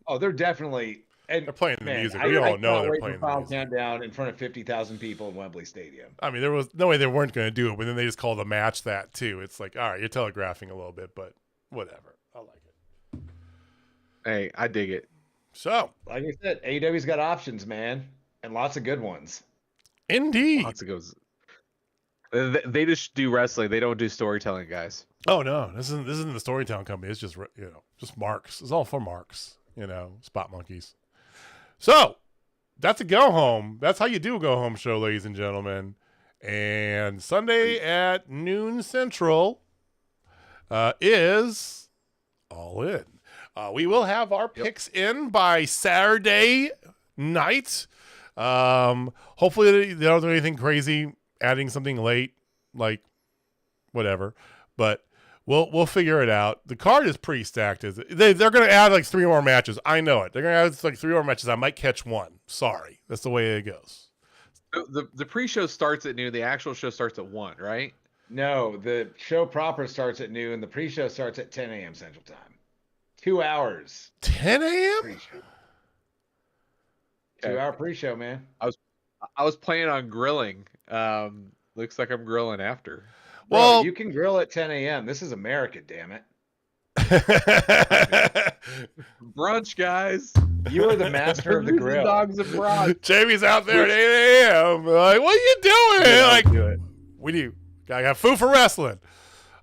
Oh, they're definitely. And they're playing the music. We all know they're playing the music. Countdown in front of 50,000 people in Wembley Stadium. I mean, there was no way they weren't going to do it, but then they just called the match that too. It's like, all right, you're telegraphing a little bit, but whatever. I like it. Hey, I dig it. So, like I said, AEW's got options, man, and lots of good ones. Indeed. Lots of good. They just do wrestling. They don't do storytelling, guys. Oh no, this isn't the storytelling company. It's just just marks. It's all for marks. Spot monkeys. So that's a go home. That's how you do a go home show, ladies and gentlemen. And Sunday at noon Central is All In. We will have our picks in by Saturday night. Hopefully they don't do anything crazy, adding something late, like whatever. But we'll figure it out. The card is pretty stacked. They're going to add like 3 more matches. I know it. They're going to add like 3 more matches. I might catch one. Sorry. That's the way it goes. The pre-show starts at noon. The actual show starts at 1, right? No, the show proper starts at noon. The pre-show starts at 10 a.m. Central Time. 2 hours. 10 a.m.? Pre-show. 2-hour pre-show, man. I was planning on grilling. Looks like I'm grilling after. Well, you can grill at 10 a.m. This is America, damn it. Brunch, guys. You are the master of the grill. Dogs of brunch. Jamie's out there at 8 a.m. Like, what are you doing? Yeah, like, do it. We do. I got food for wrestling.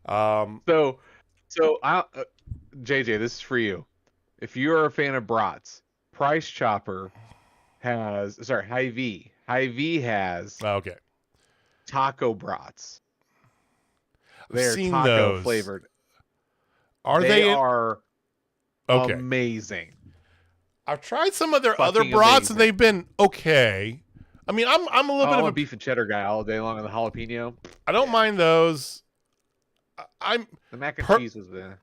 So JJ, this is for you. If you are a fan of brats, Price Chopper has Hy-Vee. Hy-Vee has taco brats. They're seen taco those. flavored. Are they? Are Okay. Amazing. I've tried some of their Fucking other brats, and amazing. they've been okay. I mean, I'm a little bit I'm of a a beef and cheddar guy all day long on the jalapeno. I don't mind those. I'm The mac and cheese was there.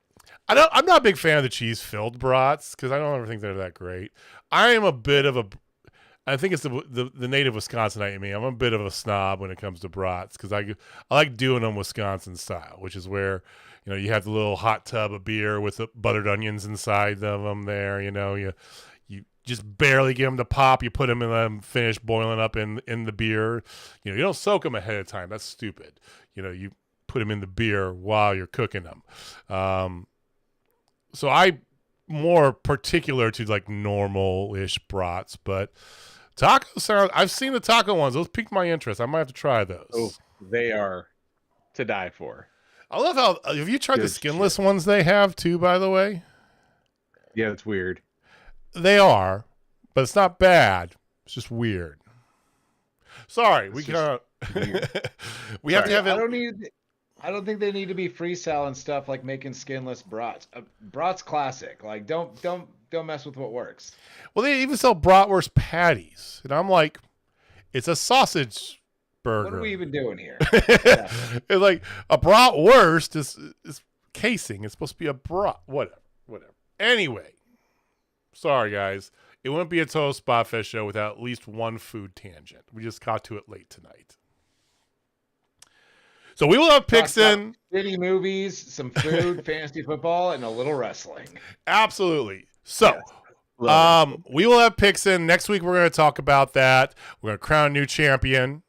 I'm not a big fan of the cheese filled brats because I don't ever think they're that great. I am a bit of a I think it's the native Wisconsinite in me. I'm a bit of a snob when it comes to brats because I like doing them Wisconsin style, which is where you have the little hot tub of beer with the buttered onions inside of them. There, you just barely get them to pop. You put them and let them finish boiling up in the beer. You don't soak them ahead of time. That's stupid. You put them in the beer while you're cooking them. So I more particular to like normal-ish brats, but taco sound. I've seen the taco ones. Those piqued my interest. I might have to try those. Oh, they are to die for. I love how. Have you tried the Good skinless shit. ones they have too? By the way, Yeah, it's weird. they are, but it's not bad. It's just weird. Sorry, It's we just kind weird. of. We have to have it. I don't think they need to be freestyling stuff like making skinless brats. Brats classic. Like don't mess with what works. Well, they even sell bratwurst patties, and I'm like, it's a sausage burger. What are we even doing here? It's like a bratwurst is casing. It's supposed to be a brat. Whatever. Anyway, sorry guys. It wouldn't be a total Spotfest show without at least one food tangent. We just got to it late tonight. So we will have picks in City movies, some food, fantasy football, and a little wrestling. Absolutely. So, Love we will have picks in next week. We're going to talk about that. We're going to crown a new champion.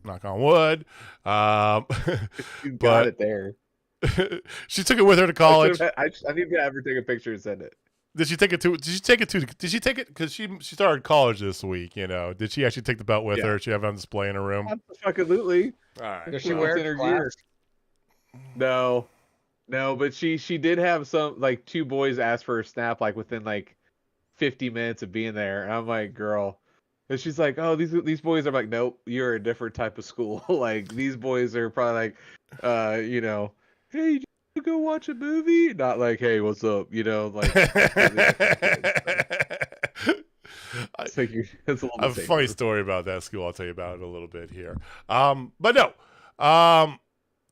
Knock on wood. You got it there. She took it with her to college. I need to have her take a picture and send it. Did she take it? Because she started college this week. Did she actually take the belt with her? Did she have it on display in her room? Absolutely. All right. Does she wear it in her gear? No, but she did have some, like, two boys ask for her snap like within like 50 minutes of being there, and I'm like, girl. And she's like, oh, these boys are like, nope, you're a different type of school. Like, these boys are probably like, hey, you go watch a movie? Not like, hey, what's up? Like. It's like it's a I have a funny story about that school. I'll tell you about it in a little bit here. But no.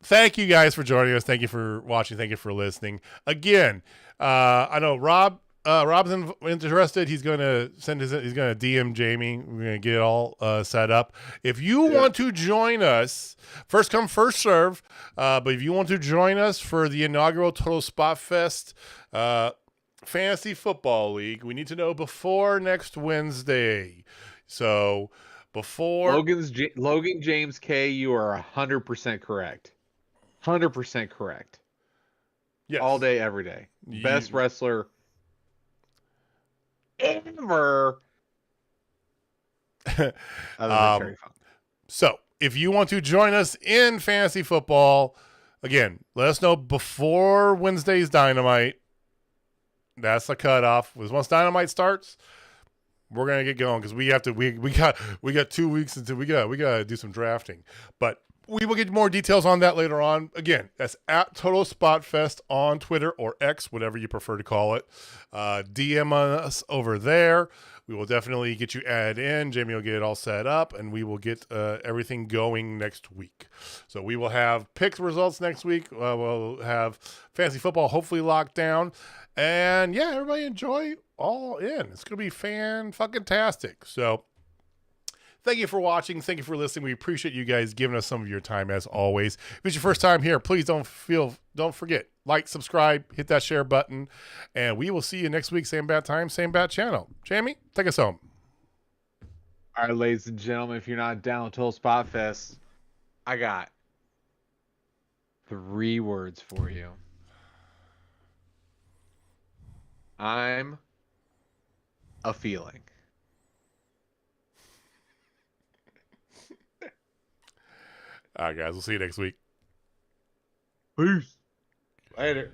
Thank you guys for joining us. Thank you for watching. Thank you for listening. Again, I know Rob's interested. He's going to he's going to DM Jamie. We're going to get it all set up. If you want to join us, first come, first serve. But if you want to join us for the inaugural Total Spotfest Fantasy Football League, we need to know before next Wednesday. So before Logan James K, you are 100% correct. 100% correct. Yes. All day, every day. Best wrestler ever. Other than Terry Funk. So if you want to join us in fantasy football, again, let us know before Wednesday's Dynamite. That's the cutoff. Once Dynamite starts, we're gonna get going because we have to. We got 2 weeks until we got to do some drafting. But we will get more details on that later on. Again, that's at Total Spotfest on Twitter or X, whatever you prefer to call it. DM us over there. We will definitely get you added in. Jamie will get it all set up, and we will get everything going next week. So we will have picks results next week. We'll have fantasy football hopefully locked down. And, yeah, everybody enjoy all in. It's going to be fan-fucking-tastic. So thank you for watching. Thank you for listening. We appreciate you guys giving us some of your time, as always. If it's your first time here, please don't forget, like, subscribe, hit that share button, and we will see you next week. Same bad time, same bad channel. Jamie, take us home. All right, ladies and gentlemen, if you're not down with Total Spotfest, I got 3 words for you. I'm a feeling. All right, guys. We'll see you next week. Peace. Later.